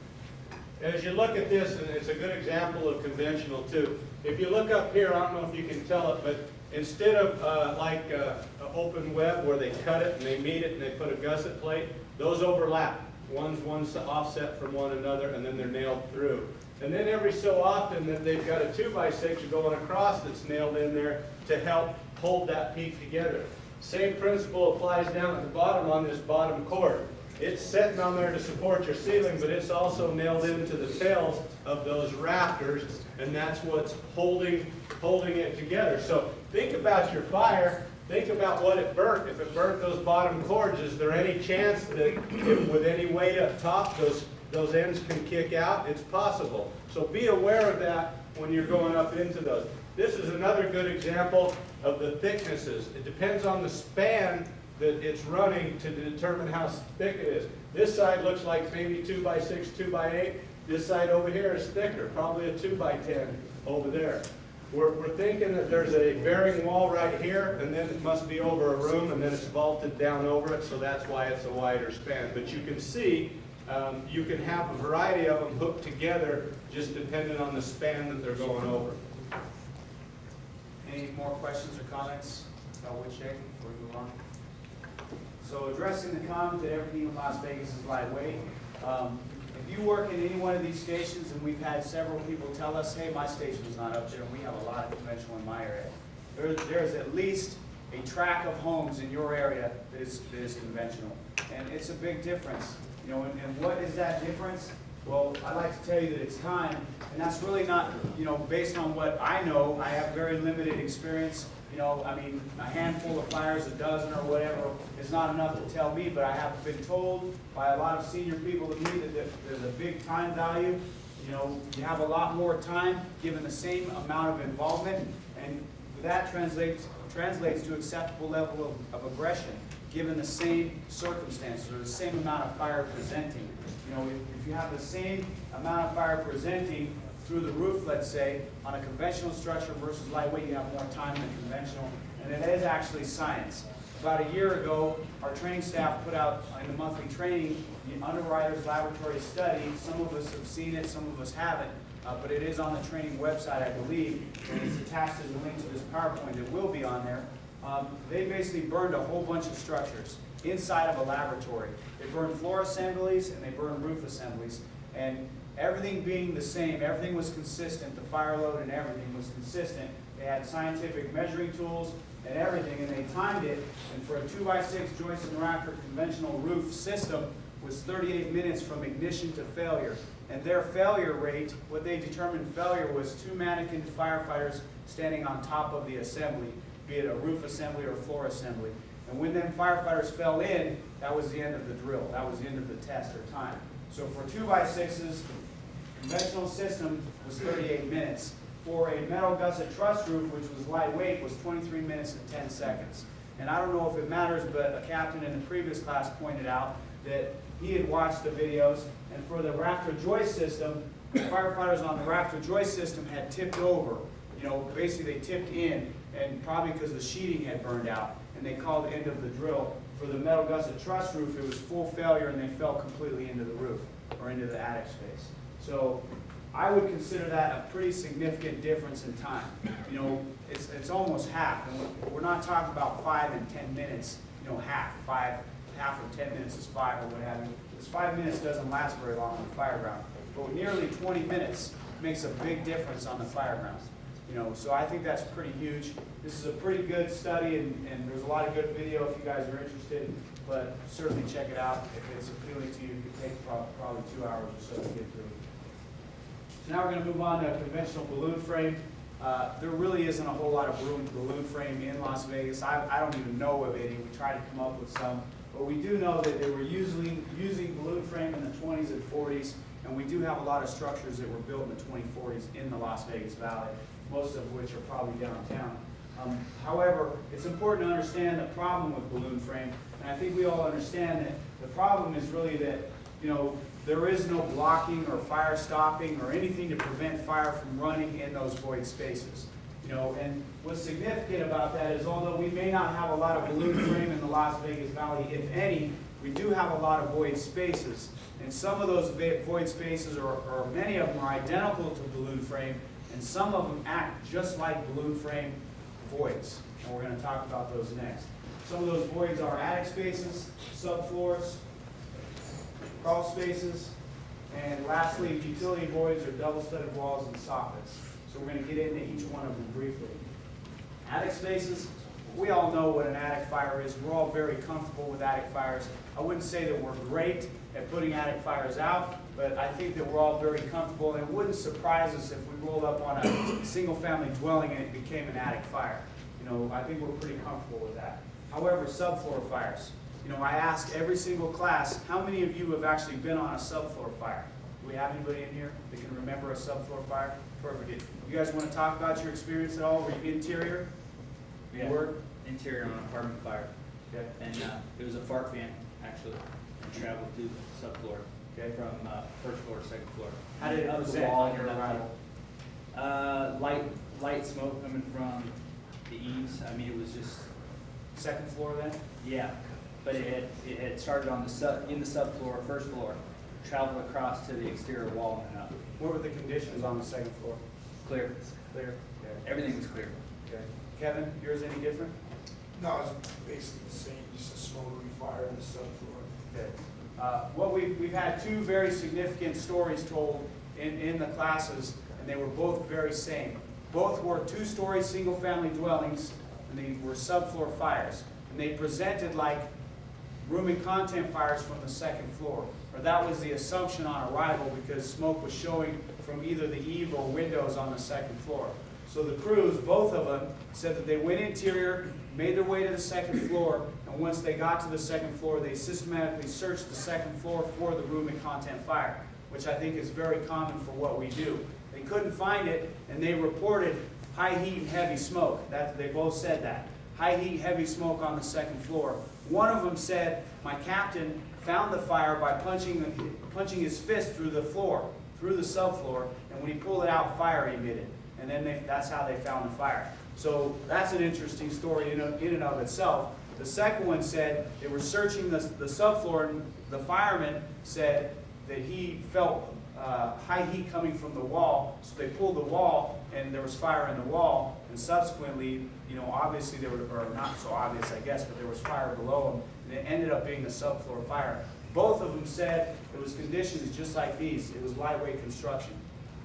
S3: As you look at this, and it's a good example of conventional too. If you look up here, I don't know if you can tell it, but instead of like an open web where they cut it and they meet it and they put a gusset plate, those overlap. One's offset from one another, and then they're nailed through. And then every so often that they've got a 2x6 going across that's nailed in there to help hold that peak together. Same principle applies down at the bottom on this bottom cord. It's sitting on there to support your ceiling, but it's also nailed into the tails of those rafters, and that's what's holding it together. So think about your fire. Think about what it burnt. If it burnt those bottom cords, is there any chance that if, with any weight up top, those ends can kick out? It's possible. So be aware of that when you're going up into those. This is another good example of the thicknesses. It depends on the span that it's running to determine how thick it is. This side looks like maybe 2x6, 2x8. This side over here is thicker, probably a 2x10 over there. We're thinking that there's a bearing wall right here, and then it must be over a room, and then it's vaulted down over it, so that's why it's a wider span. But you can see, you can have a variety of them hooked together, just depending on the span that they're going over.
S1: Any more questions or comments about wood shake before we move on? So addressing the comment that everything in Las Vegas is lightweight, if you work in any one of these stations, and we've had several people tell us, hey, my station's not up there, and we have a lot of conventional in my area. There's at least a tract of homes in your area that is conventional. And it's a big difference. You know, and what is that difference? Well, I'd like to tell you that it's time, and that's really not, you know, based on what I know. I have very limited experience. You know, I mean, a handful of fires, a dozen or whatever, is not enough to tell me, but I have been told by a lot of senior people to me that there's a big time value. You know, you have a lot more time given the same amount of involvement, and that translates to acceptable level of aggression given the same circumstances or the same amount of fire presenting. You know, if you have the same amount of fire presenting through the roof, let's say, on a conventional structure versus lightweight, you have more time than conventional, and it is actually science. About a year ago, our training staff put out in the monthly training the Underwriters Laboratory Study. Some of us have seen it, some of us haven't, but it is on the training website, I believe, and it's attached as a link to this PowerPoint. It will be on there. They basically burned a whole bunch of structures inside of a laboratory. They burned floor assemblies and they burned roof assemblies, and everything being the same, everything was consistent, the fire load and everything was consistent. They had scientific measuring tools and everything, and they timed it, and for a 2x6 joist and rafter conventional roof system was 38 minutes from ignition to failure. And their failure rate, what they determined failure was 2 mannequin firefighters standing on top of the assembly, be it a roof assembly or floor assembly. And when them firefighters fell in, that was the end of the drill. That was the end of the test or time. So for 2x6s, conventional system was 38 minutes. For a metal gusset truss roof, which was lightweight, was 23 minutes and 10 seconds. And I don't know if it matters, but a captain in the previous class pointed out that he had watched the videos, and for the rafter joist system, the firefighters on the rafter joist system had tipped over. You know, basically they tipped in, and probably because the sheeting had burned out, and they called the end of the drill. For the metal gusset truss roof, it was full failure, and they fell completely into the roof, or into the attic space. So I would consider that a pretty significant difference in time. You know, it's almost half, and we're not talking about 5 and 10 minutes, you know, half of 10 minutes is 5 or what have you. Because 5 minutes doesn't last very long on the fire ground. But nearly 20 minutes makes a big difference on the fire ground. You know, so I think that's pretty huge. This is a pretty good study, and there's a lot of good video if you guys are interested, but certainly check it out. If it's appealing to you, it could take probably 2 hours or so to get through. So now we're going to move on to a conventional balloon frame. There really isn't a whole lot of balloon frame in Las Vegas. I don't even know of any. We tried to come up with some. But we do know that they were using balloon frame in the 20s and 40s, and we do have a lot of structures that were built in the 2040s in the Las Vegas Valley, most of which are probably downtown. However, it's important to understand the problem with balloon frame, and I think we all understand that the problem is really that, you know, there is no blocking or fire stopping or anything to prevent fire from running in those void spaces. You know, and what's significant about that is although we may not have a lot of balloon frame in the Las Vegas Valley, if any, we do have a lot of void spaces. And some of those void spaces, or many of them, are identical to balloon frame, and some of them act just like balloon frame voids. And we're going to talk about those next. Some of those voids are attic spaces, subfloors, crawl spaces, and lastly, utility voids or double-studded walls and soffits. So we're going to get into each one of them briefly. Attic spaces, we all know what an attic fire is. We're all very comfortable with attic fires. I wouldn't say that we're great at putting attic fires out, but I think that we're all very comfortable, and it wouldn't surprise us if we rolled up on a single-family dwelling and it became an attic fire. You know, I think we're pretty comfortable with that. However, subfloor fires. You know, I ask every single class, how many of you have actually been on a subfloor fire? Do we have anybody in here that can remember a subfloor fire? Perfect. You guys want to talk about your experience at all? Were you interior?
S7: Yeah,
S1: Were?
S7: interior on an apartment fire.
S1: Okay.
S7: And it was a fart fan, actually, and traveled through the subfloor.
S1: Okay.
S7: From first floor to second floor.
S1: How did it
S7: Up the
S1: present
S7: wall
S1: on your
S7: and
S1: arrival?
S7: Light smoke coming from the eaves. I mean, it was just,
S1: Second floor then?
S7: yeah. But it had started on in the subfloor, first floor, traveled across to the exterior wall and up.
S1: What were the conditions on the second floor?
S7: Clear.
S1: Clear. Okay.
S7: Everything was clear.
S1: Okay. Kevin, yours any different?
S5: No, it's basically the same, just a smoldering fire in the subfloor.
S1: Okay. We've had two very significant stories told in the classes, and they were both very same. Both were two-story single-family dwellings, and they were subfloor fires. And they presented like room and content fires from the second floor. Or that was the assumption on arrival because smoke was showing from either the eave or windows on the second floor. So the crews, both of them, said that they went interior, made their way to the second floor, and once they got to the second floor, they systematically searched the second floor for the room and content fire, which I think is very common for what we do. They couldn't find it, and they reported high heat and heavy smoke. They both said that. High heat, heavy smoke on the second floor. One of them said, my captain found the fire by punching his fist through the floor, through the subfloor, and when he pulled it out, fire emitted. And then that's how they found the fire. So that's an interesting story in and of itself. The second one said they were searching the subfloor, and the fireman said that he felt high heat coming from the wall, so they pulled the wall, and there was fire in the wall, and subsequently, obviously there were, or not so obvious, I guess, but there was fire below them, and it ended up being a subfloor fire. Both of them said it was conditions just like these. It was lightweight construction.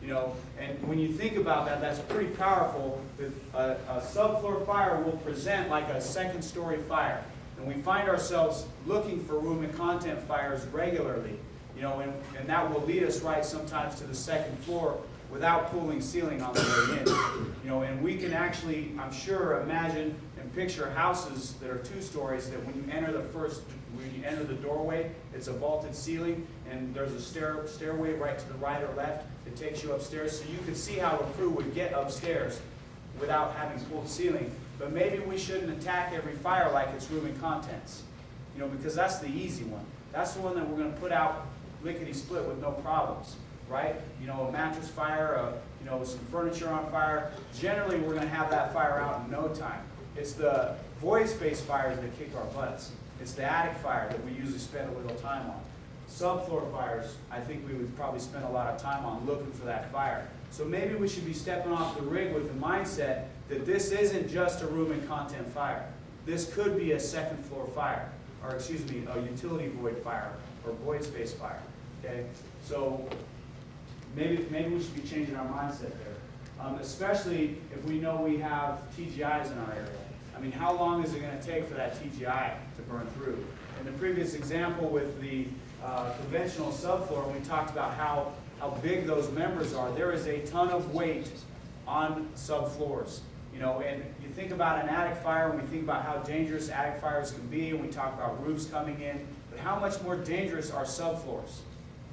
S1: And when you think about that, that's pretty powerful. That a subfloor fire will present like a second-story fire. And we find ourselves looking for room and content fires regularly, and that will lead us right sometimes to the second floor without pulling ceiling on the way in. And we can actually, I'm sure, imagine and picture houses that are 2 stories that when you enter the doorway, it's a vaulted ceiling, and there's a stairway right to the right or left that takes you upstairs. So you can see how a crew would get upstairs without having pulled ceiling. But maybe we shouldn't attack every fire like it's room and contents, because that's the easy one. That's the one that we're going to put out lickety-split with no problems, right? A mattress fire, some furniture on fire. Generally, we're going to have that fire out in no time. It's the void space fires that kick our butts. It's the attic fire that we usually spend a little time on. Subfloor fires, I think we would probably spend a lot of time on looking for that fire. So maybe we should be stepping off the rig with the mindset that this isn't just a room and content fire. This could be a second floor fire, or excuse me, a utility void fire, or void space fire, okay? So maybe we should be changing our mindset there, especially if we know we have TGIs in our area. I mean, how long is it going to take for that TGI to burn through? In the previous example with the conventional subfloor, we talked about how big those members are. There is a ton of weight on subfloors. And you think about an attic fire, and we think about how dangerous attic fires can be, and we talk about roofs coming in, but how much more dangerous are subfloors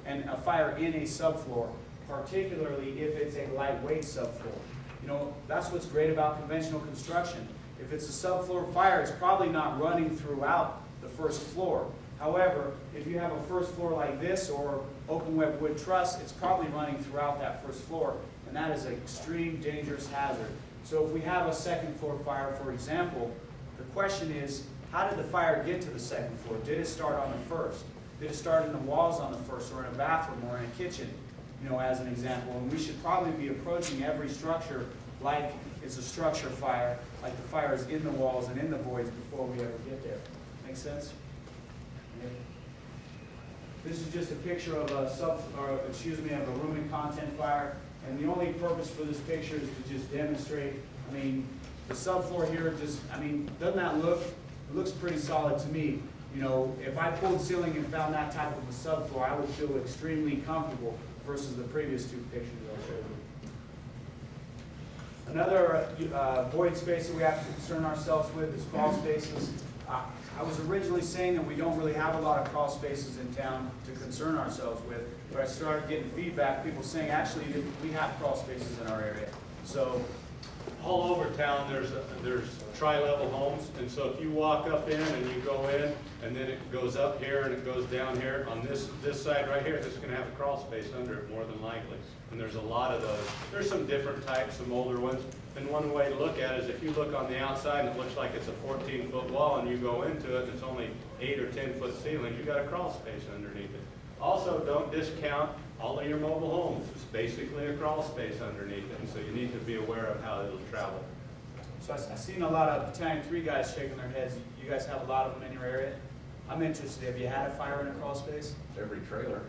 S1: and a fire in a subfloor, particularly if it's a lightweight subfloor. That's what's great about conventional construction. If it's a subfloor fire, it's probably not running throughout the first floor. However, if you have a first floor like this or open web wood truss, it's probably running throughout that first floor, and that is an extreme dangerous hazard. So if we have a second floor fire, for example, the question is, how did the fire get to the second floor? Did it start on the first? Did it start in the walls on the first, or in a bathroom, or in a kitchen, as an example? And we should probably be approaching every structure like it's a structure fire, like the fire is in the walls and in the voids before we ever get there. Make sense? Yeah. This is just a picture of a room and content fire. And the only purpose for this picture is to just demonstrate, the subfloor here doesn't that look, it looks pretty solid to me. If I pulled ceiling and found that type of a subfloor, I would feel extremely comfortable versus the previous 2 pictures I showed you. Another void space that we have to concern ourselves with is crawl spaces. I was originally saying that we don't really have a lot of crawl spaces in town to concern ourselves with, but I started getting feedback, people saying actually that we have crawl spaces in our area. So
S3: all over town, there's tri-level homes, and so if you walk up in and you go in, and then it goes up here and it goes down here, on this side right here, it's going to have a crawl space under it more than likely. And there's a lot of those. There's some different types, some older ones. And one way to look at it is if you look on the outside and it looks like it's a 14-foot wall and you go into it and it's only 8 or 10-foot ceiling, you've got a crawl space underneath it. Also, don't discount all of your mobile homes. It's basically a crawl space underneath it, and so you need to be aware of how it'll travel.
S1: I've seen a lot of Battalion 3 guys shaking their heads. You guys have a lot of them in your area? I'm interested, have you had a fire in a crawl space?
S4: Every trailer.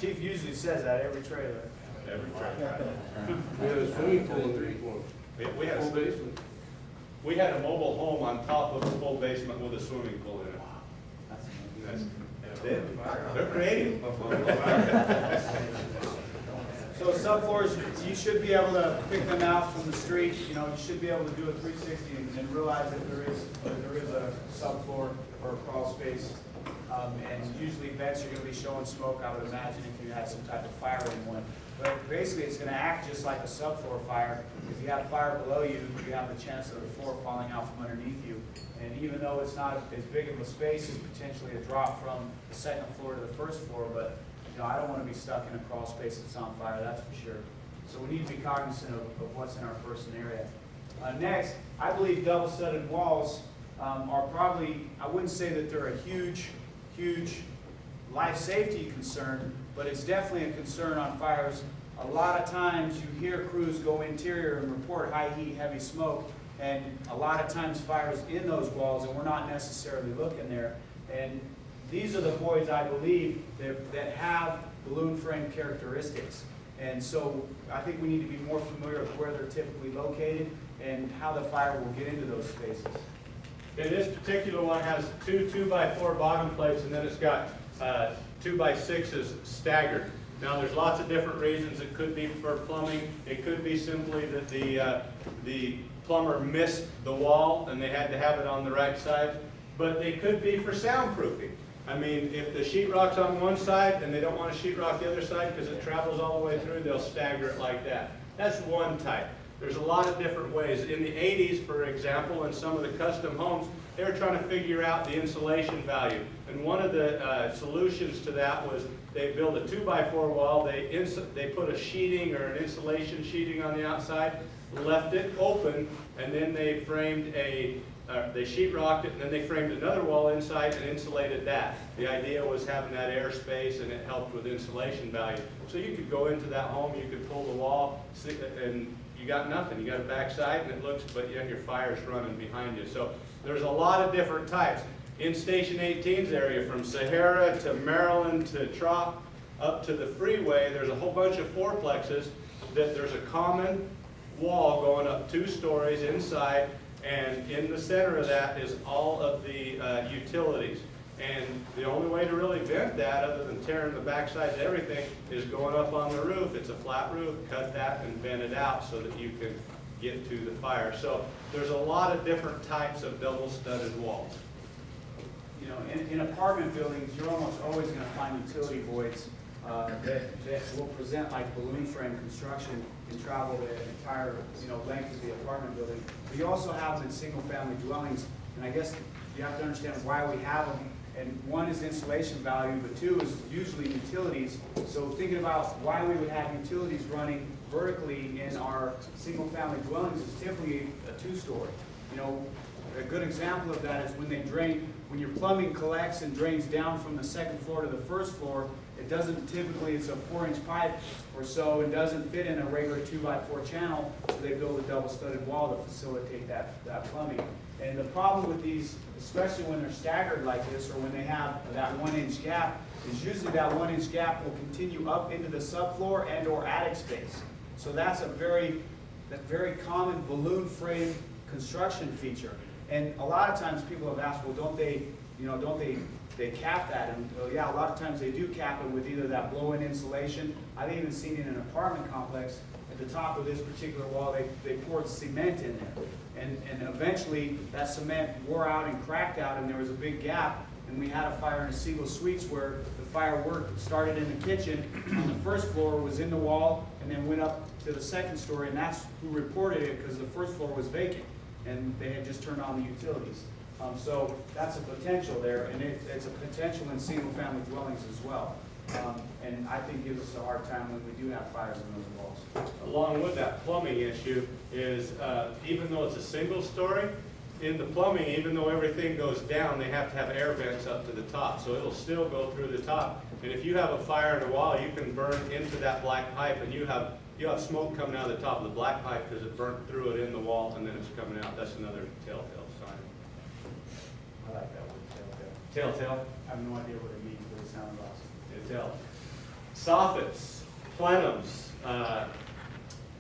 S1: Chief usually says that, every trailer.
S3: Every trailer.
S5: We had a swimming pool in there before.
S3: We had a, we had a mobile home on top of a full basement with a swimming pool in it. That's- They're creative.
S1: So subfloors, you should be able to pick them out from the street, you know, you should be able to do a 360 and realize that there is a subfloor or a crawl space. And usually vents are gonna be showing smoke, I would imagine, if you had some type of fire in one. But basically, it's gonna act just like a subfloor fire. If you have fire below you, you have the chance of the floor falling out from underneath you. And even though it's not as big of a space, it's potentially a drop from the second floor to the first floor, but you know, I don't want to be stuck in a crawl space that's on fire, that's for sure. So we need to be cognizant of what's in our first area. Next, I believe double-studded walls are probably, I wouldn't say that they're a huge life safety concern, but it's definitely a concern on fires. A lot of times you hear crews go interior and report high heat, heavy smoke, and a lot of times fires in those walls, and we're not necessarily looking there. And these are the voids, I believe, that have balloon frame characteristics. And so I think we need to be more familiar with where they're typically located and how the fire will get into those spaces.
S3: And this particular one has two 2x4 bottom plates, and then it's got 2x6s staggered. Now, there's lots of different reasons. It could be for plumbing. It could be simply that the plumber missed the wall and they had to have it on the right side. But they could be for soundproofing. I mean, if the sheetrock's on one side and they don't want to sheetrock the other side because it travels all the way through, they'll stagger it like that. That's one type. There's a lot of different ways. In the 80s, for example, in some of the custom homes, they were trying to figure out the insulation value. And one of the solutions to that was they built a 2x4 wall, they put a sheeting or an insulation sheeting on the outside, left it open, and then they framed they sheetrocked it, and then they framed another wall inside and insulated that. The idea was having that air space, and it helped with insulation value. So you could go into that home, you could pull the wall, and you got nothing. You got a backside, and it looks, but yet your fire's running behind you. So there's a lot of different types. In Station 18's area, from Sahara to Maryland to Trop up to the freeway, there's a whole bunch of fourplexes that there's a common wall going up 2 stories inside, and in the center of that is all of the utilities. And the only way to really vent that, other than tearing the backsides of everything, is going up on the roof. It's a flat roof, cut that and vent it out so that you can get to the fire. So there's a lot of different types of double-studded walls.
S1: You know, in apartment buildings, you're almost always going to find utility voids that will present like balloon frame construction and travel the entire length of the apartment building. But you also have them in single-family dwellings, and I guess you have to understand why we have them. And one is insulation value, but 2 is usually utilities. So thinking about why we would have utilities running vertically in our single-family dwellings is typically a 2-story. You know, a good example of that is when they drain, when your plumbing collects and drains down from the second floor to the first floor, it doesn't typically, it's a 4-inch pipe or so, and doesn't fit in a regular 2x4 channel, so they build a double-studded wall to facilitate that plumbing. And the problem with these, especially when they're staggered like this, or when they have that 1-inch gap, is usually that 1-inch gap will continue up into the subfloor and or attic space. So that's a very common balloon frame construction feature. And a lot of times people have asked, well, don't they cap that? And yeah, a lot of times they do cap it with either that blow-in insulation. I've even seen in an apartment complex, at the top of this particular wall, they poured cement in there. And eventually that cement wore out and cracked out, and there was a big gap. And we had a fire in a single suites where the firework started in the kitchen on the first floor, was in the wall, and then went up to the second story, and that's who reported it, because the first floor was vacant and they had just turned on the utilities. So that's a potential there, and it's a potential in single-family dwellings as well. And I think gives us a hard time when we do have fires in those walls.
S3: Along with that plumbing issue is, even though it's a single story, in the plumbing, even though everything goes down, they have to have air vents up to the top, so it'll still go through the top. And if you have a fire in a wall, you can burn into that black pipe, and you have smoke coming out of the top of the black pipe because it burnt through it in the wall, and then it's coming out. That's another telltale sign.
S1: I like that word, telltale.
S3: Telltale?
S1: I have no idea what it means, but it sounds awesome.
S3: Telltale. Soffits, plenums,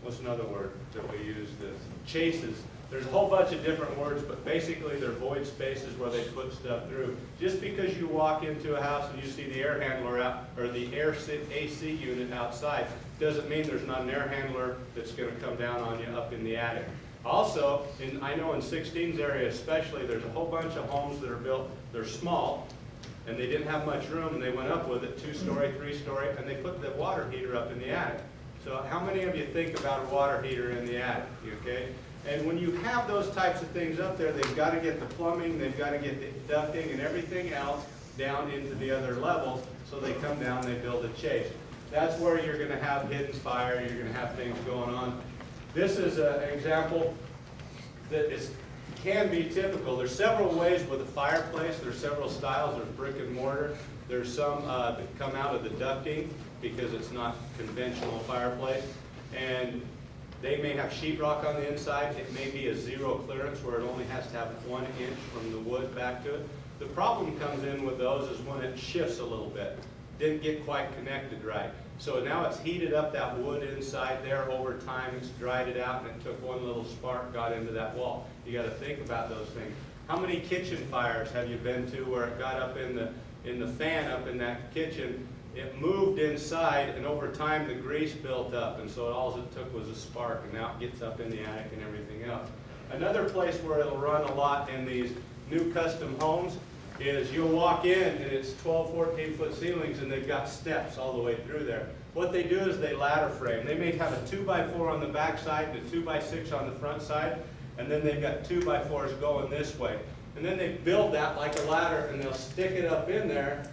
S3: what's another word that we use? This chases. There's a whole bunch of different words, but basically they're void spaces where they put stuff through. Just because you walk into a house and you see the air handler out, or the AC unit outside, doesn't mean there's not an air handler that's going to come down on you up in the attic. Also, I know in 16's area especially, there's a whole bunch of homes that are built, they're small, and they didn't have much room, and they went up with it, 2-story, 3-story, and they put the water heater up in the attic. So how many of you think about a water heater in the attic, okay? And when you have those types of things up there, they've got to get the plumbing, they've got to get the ducting and everything else down into the other levels, so they come down, they build a chase. That's where you're going to have hidden fire, you're going to have things going on. This is an example that can be typical. There's several ways with a fireplace. There's several styles. There's brick and mortar. There's some that come out of the ducting because it's not conventional fireplace. And they may have sheetrock on the inside. It may be a zero clearance where it only has to have 1 inch from the wood back to it. The problem comes in with those is when it shifts a little bit. Didn't get quite connected right. So now it's heated up that wood inside there over time. It's dried it out, and it took one little spark, got into that wall. You got to think about those things. How many kitchen fires have you been to where it got up in the fan up in that kitchen? It moved inside, and over time the grease built up, and so all it took was a spark, and now it gets up in the attic and everything else. Another place where it'll run a lot in these new custom homes is you'll walk in and it's 12, 14-foot ceilings and they've got steps all the way through there. What they do is they ladder frame. They may have a 2x4 on the back side and a 2x6 on the front side, and then they've got 2x4s going this way. And then they build that like a ladder and they'll stick it up in there,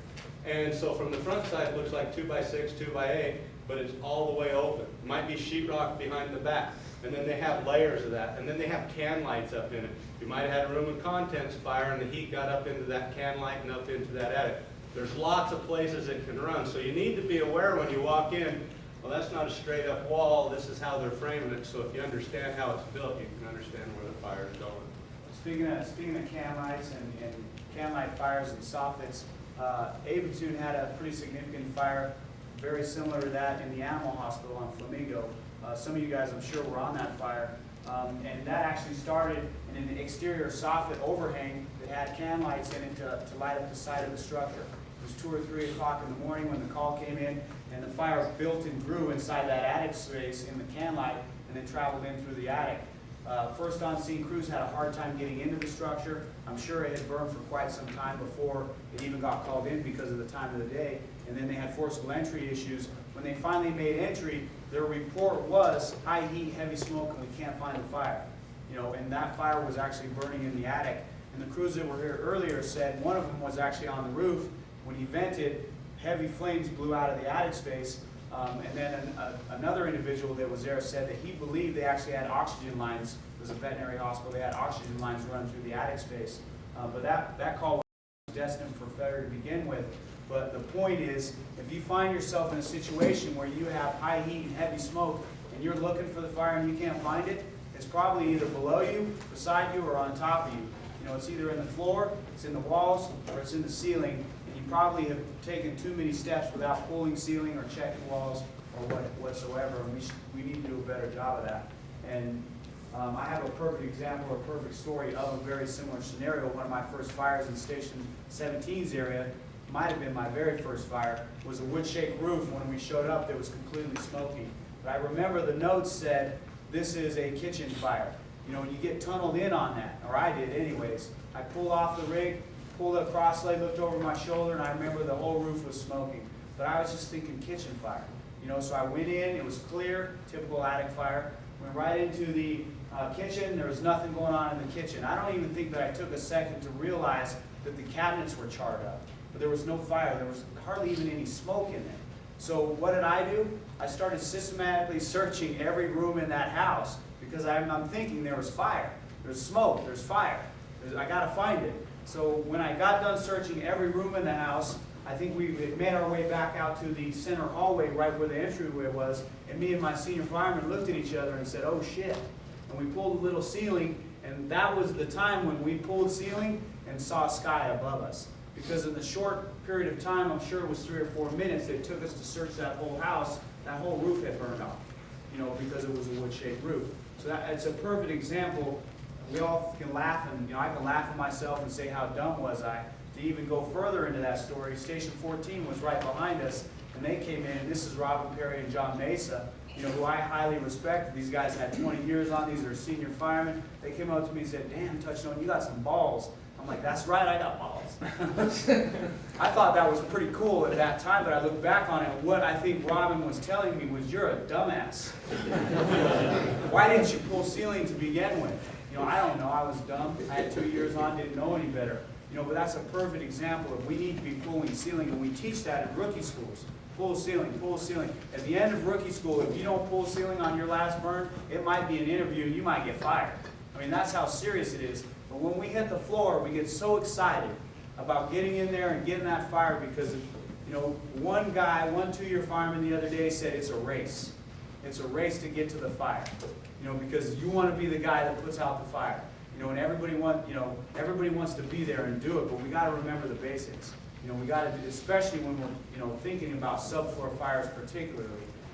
S3: and so from the front side it looks like 2x6, 2x8, but it's all the way open. It might be sheetrock behind the back. And then they have layers of that, and then they have can lights up in it. You might have had a room of contents fire and the heat got up into that can light and up into that attic. There's lots of places it can run, so you need to be aware when you walk in, well, that's not a straight up wall, this is how they're framing it, so if you understand how it's built, you can understand where the fire is going.
S1: Speaking of can lights and can light fires and soffits, Abetune had a pretty significant fire, very similar to that in the animal hospital on Flamingo. Some of you guys, I'm sure, were on that fire. And that actually started in an exterior soffit overhang that had can lights in it to light up the side of the structure. It was 2 or 3 o'clock in the morning when the call came in, and the fire built and grew inside that attic space in the can light and then traveled in through the attic. First on scene crews had a hard time getting into the structure. I'm sure it had burned for quite some time before it even got called in because of the time of the day. And then they had forcible entry issues. When they finally made entry, their report was high heat, heavy smoke, and we can't find the fire. And that fire was actually burning in the attic. And the crews that were here earlier said one of them was actually on the roof. When he vented, heavy flames blew out of the attic space. And then another individual that was there said that he believed they actually had oxygen lines. It was a veterinary hospital. They had oxygen lines running through the attic space. But that call was destined for failure to begin with. But the point is, if you find yourself in a situation where you have high heat and heavy smoke, and you're looking for the fire and you can't find it, it's probably either below you, beside you, or on top of you. It's either in the floor, it's in the walls, or it's in the ceiling. You probably have taken too many steps without pulling ceiling or checking walls or whatsoever, and we need to do a better job of that. And I have a perfect example or a perfect story of a very similar scenario. One of my first fires in Station 17's area, might have been my very first fire, was a wood shake roof. When we showed up, it was completely smoky. But I remember the notes said, this is a kitchen fire. When you get tunneled in on that, or I did anyways, I pulled off the rig, pulled a cross leg, looked over my shoulder, and I remember the whole roof was smoking. But I was just thinking kitchen fire. So I went in, it was clear, typical attic fire. Went right into the kitchen, there was nothing going on in the kitchen. I don't even think that I took a second to realize that the cabinets were charred up. But there was no fire, there was hardly even any smoke in there. So what did I do? I started systematically searching every room in that house because I'm thinking there was fire. There's smoke, there's fire. I gotta find it. So when I got done searching every room in the house, I think we made our way back out to the center hallway right where the entryway was, and me and my senior fireman looked at each other and said, oh shit. And we pulled a little ceiling, and that was the time when we pulled ceiling and saw sky above us. because in the short period of time, I'm sure it was 3 or 4 minutes, it took us to search that whole house, that whole roof had burned off, because it was a wood-shaped roof. So it's a perfect example. We all can laugh, and I can laugh at myself and say how dumb was I. To even go further into that story, Station 14 was right behind us, and they came in, and this is Robin Perry and John Mesa, who I highly respect. These guys had 20 years on these, are senior firemen. They came up to me and said, "Damn, Touchstone, you got some balls." I'm like, "That's right, I got balls." I thought that was pretty cool at that time, but I look back on it, and what I think Robin was telling me was, "You're a dumbass. Why didn't you pull ceiling to begin with?" I don't know, I was dumb. I had 2 years on, didn't know any better. But that's a perfect example of we need to be pulling ceiling, and we teach that in rookie schools. Pull ceiling, pull ceiling. At the end of rookie school, if you don't pull ceiling on your last burn, it might be an interview and you might get fired. I mean, that's how serious it is. But when we hit the floor, we get so excited about getting in there and getting that fire because, one guy, one 2-year fireman the other day said it's a race. It's a race to get to the fire, because you want to be the guy that puts out the fire. And everybody wants to be there and do it, but we got to remember the basics. We got to, especially when we're, thinking about subfloor fires particularly.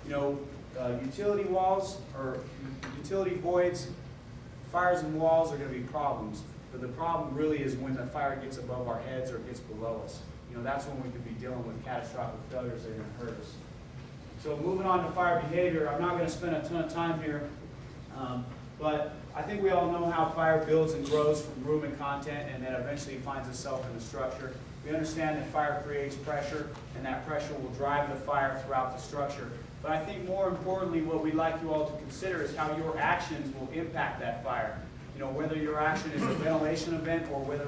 S1: Utility walls or utility voids, fires and walls are going to be problems. But the problem really is when the fire gets above our heads or gets below us. That's when we could be dealing with catastrophic failures that are going to hurt us. So moving on to fire behavior, I'm not going to spend a ton of time here, but I think we all know how fire builds and grows from room and content and then eventually finds itself in the structure. We understand that fire creates pressure, and that pressure will drive the fire throughout the structure. But I think more importantly, what we'd like you all to consider is how your actions will impact that fire. Whether your action is a ventilation event or whether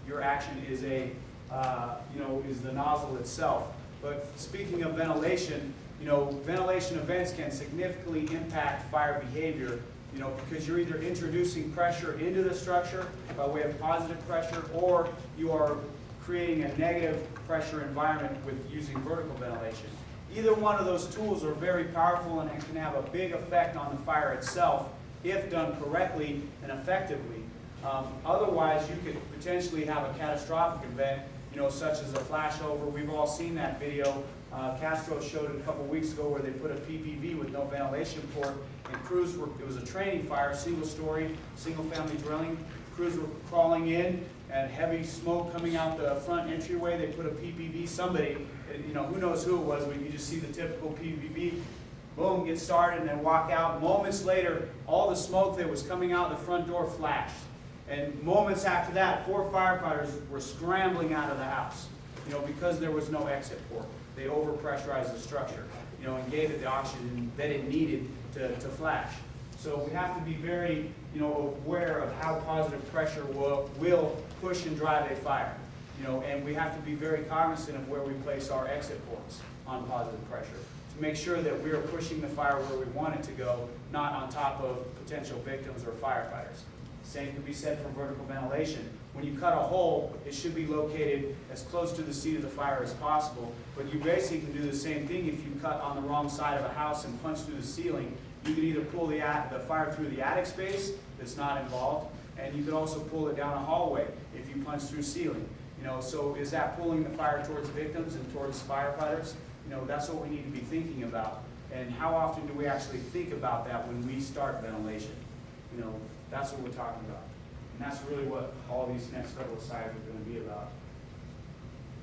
S1: your action is a, is the nozzle itself. But speaking of ventilation, ventilation events can significantly impact fire behavior, because you're either introducing pressure into the structure by way of positive pressure, or you are creating a negative pressure environment with using vertical ventilation. Either one of those tools are very powerful and can have a big effect on the fire itself if done correctly and effectively. Otherwise, you could potentially have a catastrophic event, such as a flashover. We've all seen that video. Castro showed it a couple weeks ago where they put a PPV with no ventilation port, and crews were, it was a training fire, single story, single family drilling. Crews were crawling in and heavy smoke coming out the front entryway. They put a PPV, somebody, who knows who it was, but you just see the typical PPV, boom, get started and then walk out. Moments later, all the smoke that was coming out the front door flashed. And moments after that, 4 firefighters were scrambling out of the house, because there was no exit port. They overpressurized the structure, and gave it the oxygen that it needed to flash. So we have to be very, aware of how positive pressure will push and drive a fire, and we have to be very cognizant of where we place our exit ports on positive pressure to make sure that we are pushing the fire where we want it to go, not on top of potential victims or firefighters. Same can be said for vertical ventilation. When you cut a hole, it should be located as close to the seat of the fire as possible, but you basically can do the same thing if you cut on the wrong side of a house and punch through the ceiling. You can either pull the fire through the attic space that's not involved, and you can also pull it down a hallway if you punch through ceiling. So is that pulling the fire towards victims and towards firefighters? That's what we need to be thinking about. And how often do we actually think about that when we start ventilation? That's what we're talking about. And that's really what all these next couple of slides are going to be about.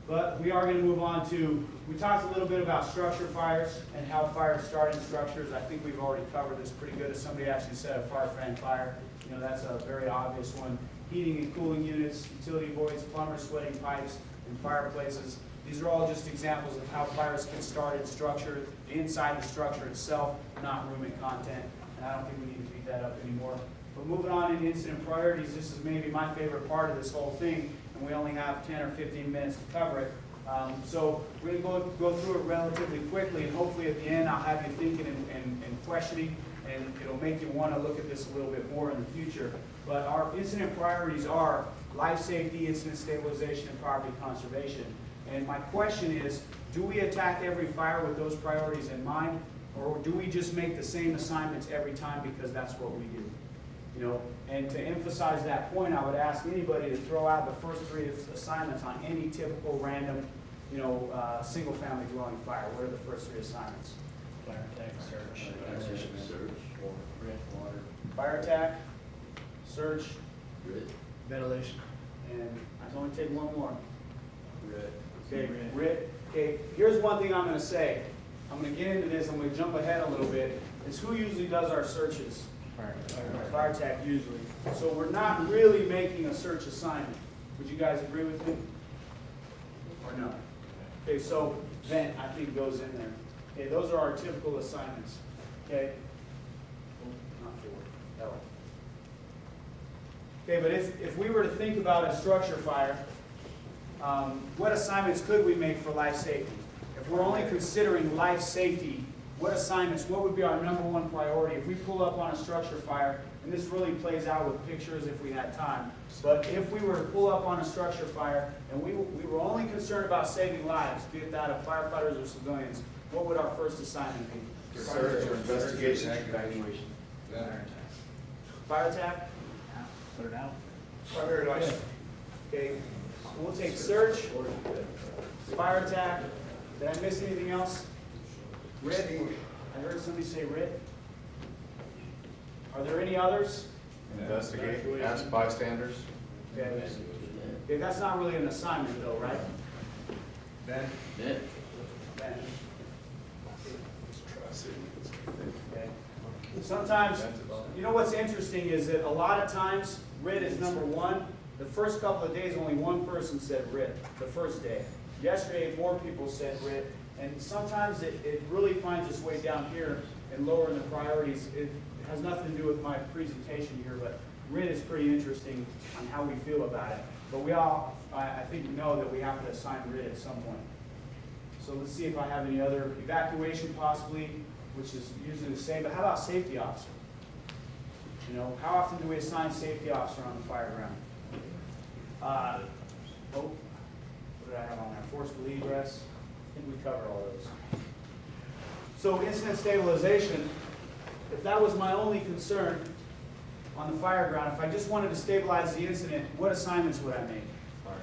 S1: But we are going to move on to, we talked a little bit about structure fires and how fires start in structures. I think we've already covered this pretty good. As somebody actually said, a fire fan fire, that's a very obvious one. Heating and cooling units, utility voids, plumbers, sweating pipes, and fireplaces. These are all just examples of how fires can start in structure, inside the structure itself, not room and content. And I don't think we need to beat that up anymore. But moving on in incident priorities, this is maybe my favorite part of this whole thing, and we only have 10 or 15 minutes to cover it. So we're going to go through it relatively quickly, and hopefully at the end I'll have you thinking and questioning, and it'll make you want to look at this a little bit more in the future. But our incident priorities are life safety, incident stabilization, and property conservation. And my question is, do we attack every fire with those priorities in mind, or do we just make the same assignments every time because that's what we do? You know, and to emphasize that point, I would ask anybody to throw out the first 3 assignments on any typical random, you know, single-family dwelling fire. What are the first 3 assignments?
S5: Fire attack, search.
S1: Fire attack, search,
S5: Ventilation.
S1: and I can only take one more. Okay, Rick, okay, here's one thing I'm gonna say. I'm gonna get into this, I'm gonna jump ahead a little bit, is who usually does our searches? Fire attack usually. So we're not really making a search assignment. Would you guys agree with me? Or no? Okay, so vent, I think, goes in there. Okay, those are our typical assignments. Okay? Not forward, that way. Okay, but if we were to think about a structure fire, what assignments could we make for life safety? If we're only considering life safety, what assignments, what would be our #1 priority? If we pull up on a structure fire, and this really plays out with pictures if we had time, but if we were to pull up on a structure fire and we were only concerned about saving lives, be it that of firefighters or civilians, what would our first assignment be?
S2: Search or investigation.
S5: Evacuation.
S1: Fire attack?
S5: Put it out.
S1: Primary life. Okay, so we'll take search, fire attack. Did I miss anything else? RIT? I heard somebody say RIT. Are there any others?
S2: Investigate, ask bystanders.
S1: Okay. Okay, that's not really an assignment though, right?
S5: Then.
S1: Then. Okay. Sometimes, you know what's interesting is that a lot of times, RIT is #1. The first couple of days, only one person said RIT, the first day. Yesterday, 4 people said RIT, and sometimes it really finds its way down here and lower in the priorities. It has nothing to do with my presentation here, but RIT is pretty interesting on how we feel about it. But we all, I think, know that we have to assign RIT at some point. So let's see if I have any other evacuation possibly, which is usually the same, but how about safety officer? You know, how often do we assign safety officer on the fire ground? What did I have on there? Forcible egress. I think we covered all those. So incident stabilization, if that was my only concern on the fire ground, if I just wanted to stabilize the incident, what assignments would I make?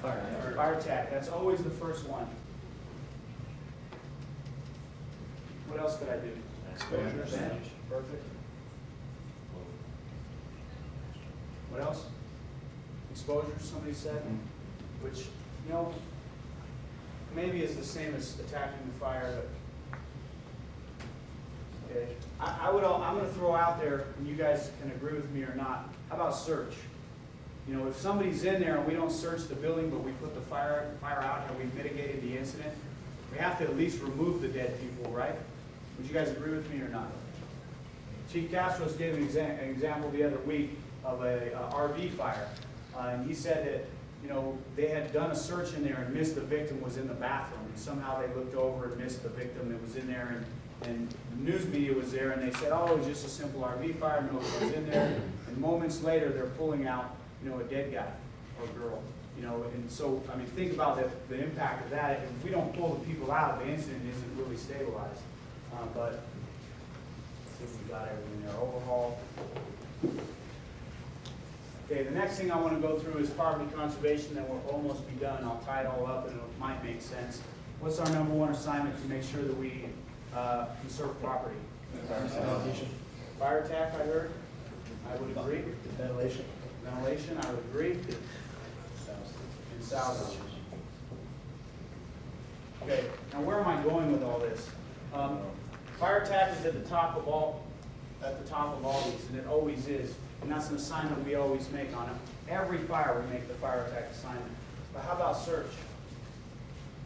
S1: Fire attack, that's always the first one. What else could I do?
S2: Exposures.
S1: Perfect. What else? Exposure, somebody said, which, you know, maybe is the same as attacking the fire, but, okay. I'm gonna throw out there, and you guys can agree with me or not, how about search? You know, if somebody's in there and we don't search the building, but we put the fire out and we mitigated the incident, we have to at least remove the dead people, right? Would you guys agree with me or not? Chief Castros gave an example the other week of a RV fire. And he said that, you know, they had done a search in there and missed the victim was in the bathroom. And somehow they looked over and missed the victim that was in there. And the news media was there and they said, oh, it was just a simple RV fire, nobody was in there. And moments later, they're pulling out, you know, a dead guy or girl. You know, and so, I mean, think about the impact of that. If we don't pull the people out, the incident isn't really stabilized. But I think we got everything there. Overhaul. Okay, the next thing I want to go through is property conservation, then we'll almost be done. I'll tie it all up and it might make sense. What's our #1 assignment to make sure that we conserve property? Fire attack, I heard. I would agree.
S5: Ventilation.
S1: Ventilation, I would agree. And salvage. Okay, now where am I going with all this? Fire attack is at the top of all these, and it always is. And that's an assignment we always make on it. Every fire we make the fire attack assignment. But how about search?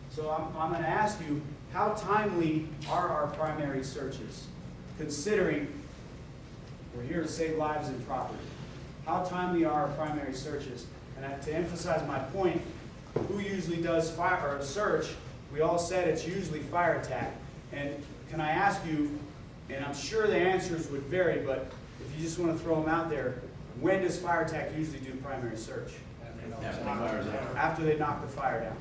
S1: So I'm going to ask you, how timely are our primary searches? Considering we're here to save lives and property. How timely are our primary searches? And to emphasize my point, who usually does fire or search? We all said it's usually fire attack. And can I ask you, and I'm sure the answers would vary, but if you just want to throw them out there, when does fire attack usually do primary search? After they knock the fire down.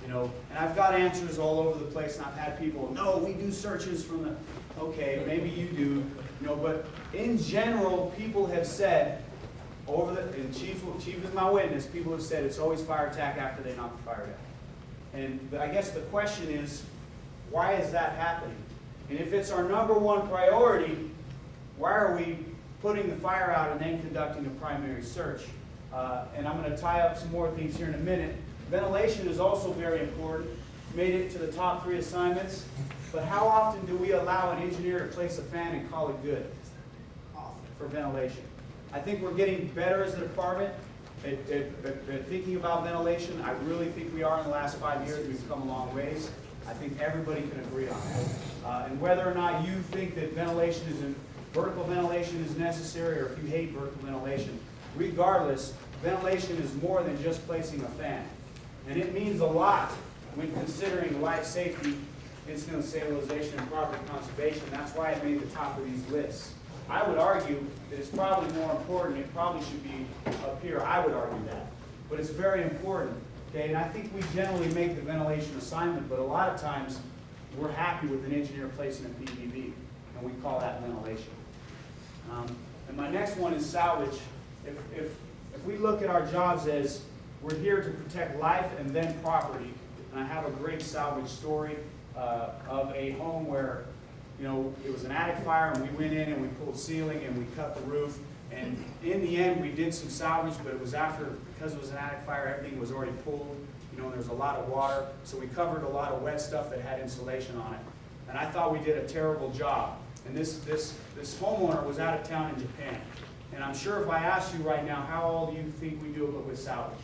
S1: You know, and I've got answers all over the place, and I've had people, no, we do searches from the, okay, maybe you do, you know, but in general, people have said and Chief is my witness, people have said it's always fire attack after they knock the fire down. And I guess the question is, why is that happening? And if it's our number one priority, why are we putting the fire out and then conducting a primary search? And I'm going to tie up some more things here in a minute. Ventilation is also very important. Made it to the top 3 assignments. But how often do we allow an engineer to place a fan and call it good for ventilation? I think we're getting better as a department at thinking about ventilation. I really think we are in the last 5 years. We've come a long ways. I think everybody can agree on that. And whether or not you think that vertical ventilation is necessary, or if you hate vertical ventilation, regardless, ventilation is more than just placing a fan. And it means a lot when considering life safety, incident stabilization, and property conservation. That's why it made the top of these lists. I would argue that it's probably more important. It probably should be up here. I would argue that. But it's very important. Okay, and I think we generally make the ventilation assignment, but a lot of times we're happy with an engineer placing a PVB, and we call that ventilation. And my next one is salvage. If we look at our jobs as we're here to protect life and then property, and I have a great salvage story of a home where, you know, it was an attic fire, and we went in and we pulled ceiling and we cut the roof. And in the end, we did some salvage, but it was after, because it was an attic fire, everything was already pulled, you know, and there's a lot of water. So we covered a lot of wet stuff that had insulation on it. And I thought we did a terrible job. And this homeowner was out of town in Japan. And I'm sure if I asked you right now, how all do you think we do it with salvage?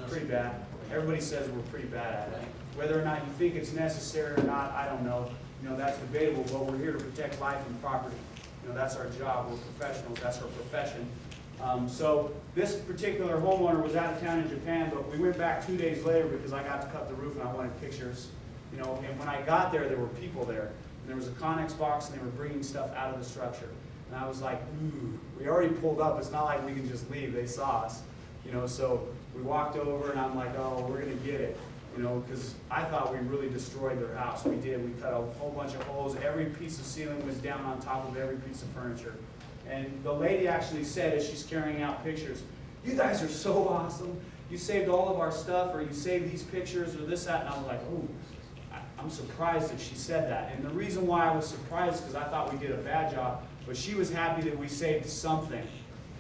S1: Pretty bad. Everybody says we're pretty bad at it. Whether or not you think it's necessary or not, I don't know. You know, that's debatable, but we're here to protect life and property. You know, that's our job. We're professionals. That's our profession. So this particular homeowner was out of town in Japan, but we went back 2 days later because I got to cut the roof and I wanted pictures. You know, and when I got there were people there. And there was a Connex box, and they were bringing stuff out of the structure. And I was like, ooh, we already pulled up. It's not like we can just leave. They saw us. You know, so we walked over, and I'm like, oh, we're going to get it. You know, because I thought we really destroyed their house. We did. We cut a whole bunch of holes. Every piece of ceiling was down on top of every piece of furniture. And the lady actually said, as she's carrying out pictures, you guys are so awesome. You saved all of our stuff, or you saved these pictures, or this, that. And I was like, ooh, I'm surprised that she said that. And the reason why I was surprised is because I thought we did a bad job, but she was happy that we saved something.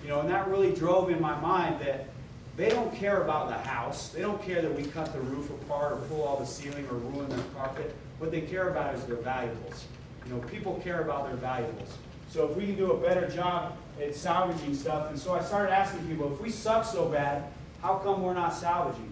S1: You know, and that really drove in my mind that they don't care about the house. They don't care that we cut the roof apart or pull all the ceiling or ruin their carpet. What they care about is their valuables. You know, people care about their valuables. So if we can do a better job at salvaging stuff, and so I started asking people, if we suck so bad, how come we're not salvaging?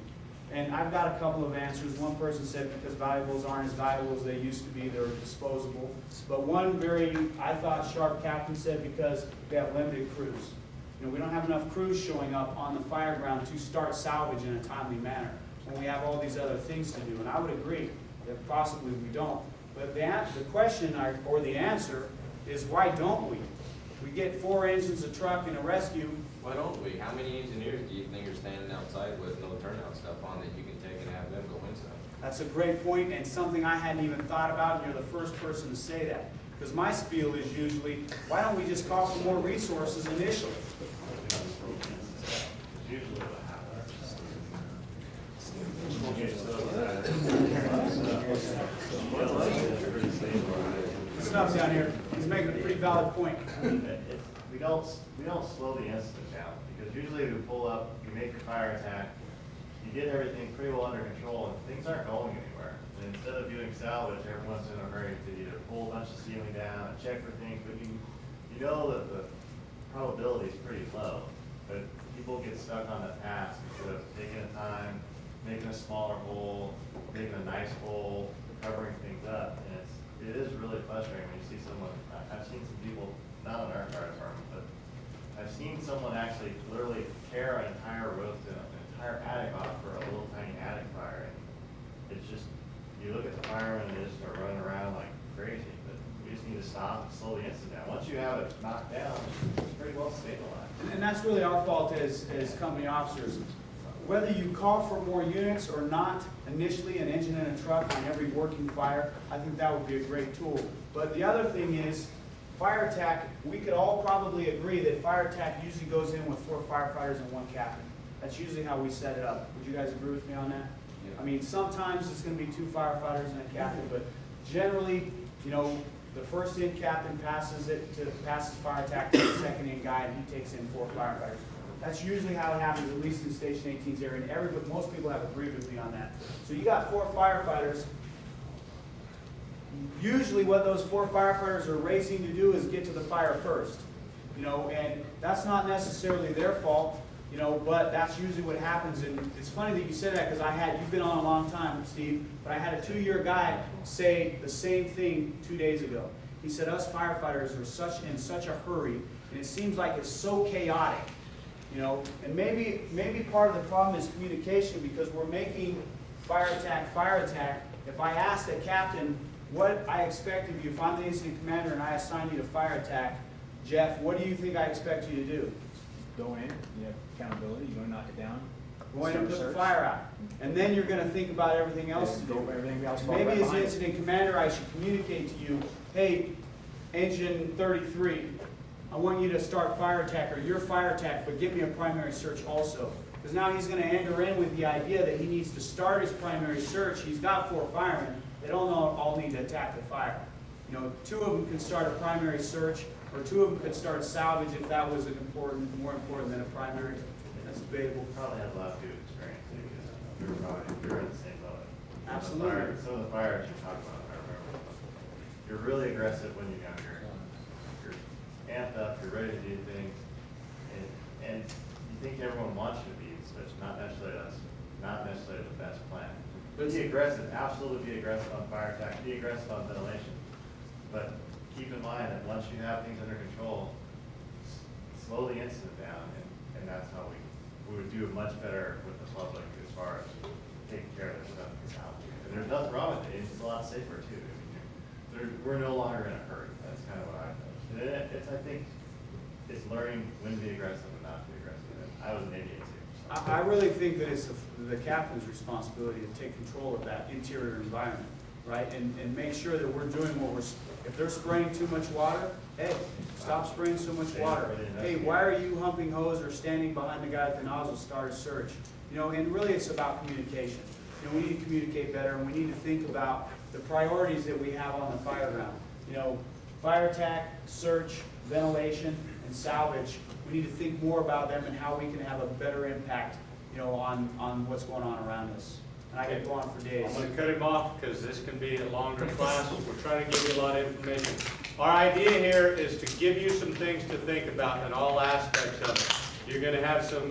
S1: And I've got a couple of answers. One person said because valuables aren't as valuable as they used to be, they're disposable. But one very, I thought, sharp captain said because we have limited crews. You know, we don't have enough crews showing up on the fire ground to start salvage in a timely manner when we have all these other things to do. And I would agree that possibly we don't. But the question or the answer is, why don't we? We get 4 engines, a truck, and a rescue.
S4: Why don't we? How many engineers do you think are standing outside with no turnout stuff on that you can take and have them go inside?
S1: That's a great point, and something I hadn't even thought about, and you're the first person to say that. Because my spiel is usually, why don't we just call for more resources initially? Stuff down here. He's making a pretty valid point.
S8: We don't slow the incident down, because usually we pull up, you make the fire attack, you get everything pretty well under control, and things aren't going anywhere. And instead of doing salvage, everyone's in a hurry to either pull a bunch of ceiling down and check for things, but you know that the probability is pretty low. But people get stuck on the task instead of taking the time, making a smaller hole, making a nice hole, covering things up, and it is really frustrating when you see someone. I've seen some people, not on our fire department, but I've seen someone actually literally tear an entire roof, an entire attic off for a little tiny attic fire. And it's just, you look at the firemen and they just start running around like crazy, but we just need to stop and slow the incident down. Once you have it knocked down, it's pretty well stabilized.
S1: And that's really our fault as company officers. Whether you call for more units or not, initially an engine and a truck on every working fire, I think that would be a great tool. But the other thing is, fire attack, we could all probably agree that fire attack usually goes in with 4 firefighters and 1 captain. That's usually how we set it up. Would you guys agree with me on that? I mean, sometimes it's gonna be 2 firefighters and a captain, but generally, you know, the first in captain passes fire attack to the second in guy, and he takes in 4 firefighters. That's usually how it happens, at least in Station 18's area, and most people have agreed with me on that. So you got 4 firefighters. Usually what those 4 firefighters are racing to do is get to the fire first, you know, and that's not necessarily their fault, you know, but that's usually what happens. And it's funny that you said that, because you've been on a long time, Steve, but I had a 2-year guy say the same thing 2 days ago. He said, us firefighters are in such a hurry, and it seems like it's so chaotic, you know, and maybe part of the problem is communication, because we're making fire attack. If I ask the captain what I expect of you, if I'm the incident commander and I assign you to fire attack, Jeff, what do you think I expect you to do?
S7: Go in, you have accountability, you're gonna knock it down.
S1: Go in and
S7: Start
S1: put the
S7: search.
S1: fire out. And then you're gonna think about everything else to
S7: Go
S1: do.
S7: everything else. fall
S1: Maybe
S7: right
S1: as
S7: behind it.
S1: incident commander, I should communicate to you, hey, engine 33, I want you to start fire attack, or your fire attack, but give me a primary search also. Because now he's gonna enter in with the idea that he needs to start his primary search. He's got 4 firemen. They don't all need to attack the fire. You know, 2 of them can start a primary search, or 2 of them could start salvage if that was more important than a primary. That's debatable.
S8: Probably had a lot to do with experience, because we were in the same boat.
S1: Absolutely.
S8: Some of the fires you talked about, I remember. You're really aggressive when you're younger. You're amped up, you're ready to do things, and you think everyone wants you to be, but it's not necessarily the best plan. Be aggressive, absolutely be aggressive on fire attack, be aggressive on ventilation. But keep in mind that once you have things under control, slow the incident down, and that's how we would do much better with the public as far as taking care of their stuff out. And there's nothing wrong with it, it's a lot safer too. I mean, we're no longer in a hurry, that's kind of what I've noticed. And I think it's learning when to be aggressive and not to be aggressive, and I was an idiot too. So.
S1: I really think that it's the captain's responsibility to take control of that interior environment, right? And make sure that we're doing if they're spraying too much water, hey, stop spraying so much water. Hey, why are you humping hose or standing behind the guy at the nozzle, start a search? You know, and really it's about communication. You know, we need to communicate better, and we need to think about the priorities that we have on the fire ground. You know, fire attack, search, ventilation, and salvage. We need to think more about them and how we can have a better impact, you know, on what's going on around us. And I could go on for days.
S3: I'm going to cut him off because this can be a longer class. We're trying to give you a lot of information. Our idea here is to give you some things to think about in all aspects of it. You're going to have some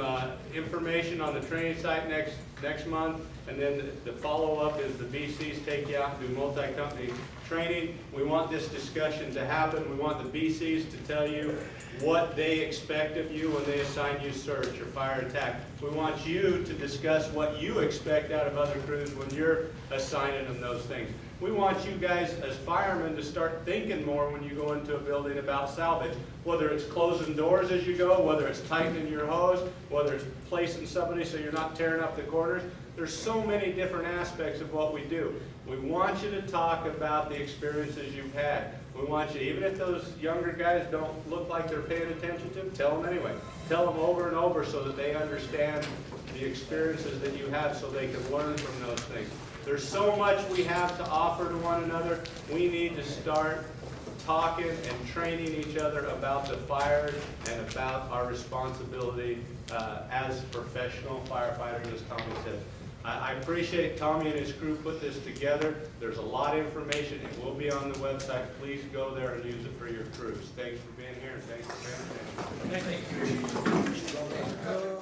S3: information on the training site next month, and then the follow-up is the BCs take you out and do multi-company training. We want this discussion to happen. We want the BCs to tell you what they expect of you when they assign you search or fire attack. We want you to discuss what you expect out of other crews when you're assigning them those things. We want you guys as firemen to start thinking more when you go into a building about salvage, whether it's closing doors as you go, whether it's tightening your hose, whether it's placing somebody so you're not tearing up the corners. There's so many different aspects of what we do. We want you to talk about the experiences you've had. We want you, even if those younger guys don't look like they're paying attention to them, tell them anyway. Tell them over and over so that they understand the experiences that you have so they can learn from those things. There's so much we have to offer to one another. We need to start talking and training each other about the fire and about our responsibility as professional firefighters, as Tommy said. I appreciate Tommy and his crew put this together. There's a lot of information. It will be on the website. Please go there and use it for your crews. Thanks for being here, and thanks for paying attention.
S6: Thank you.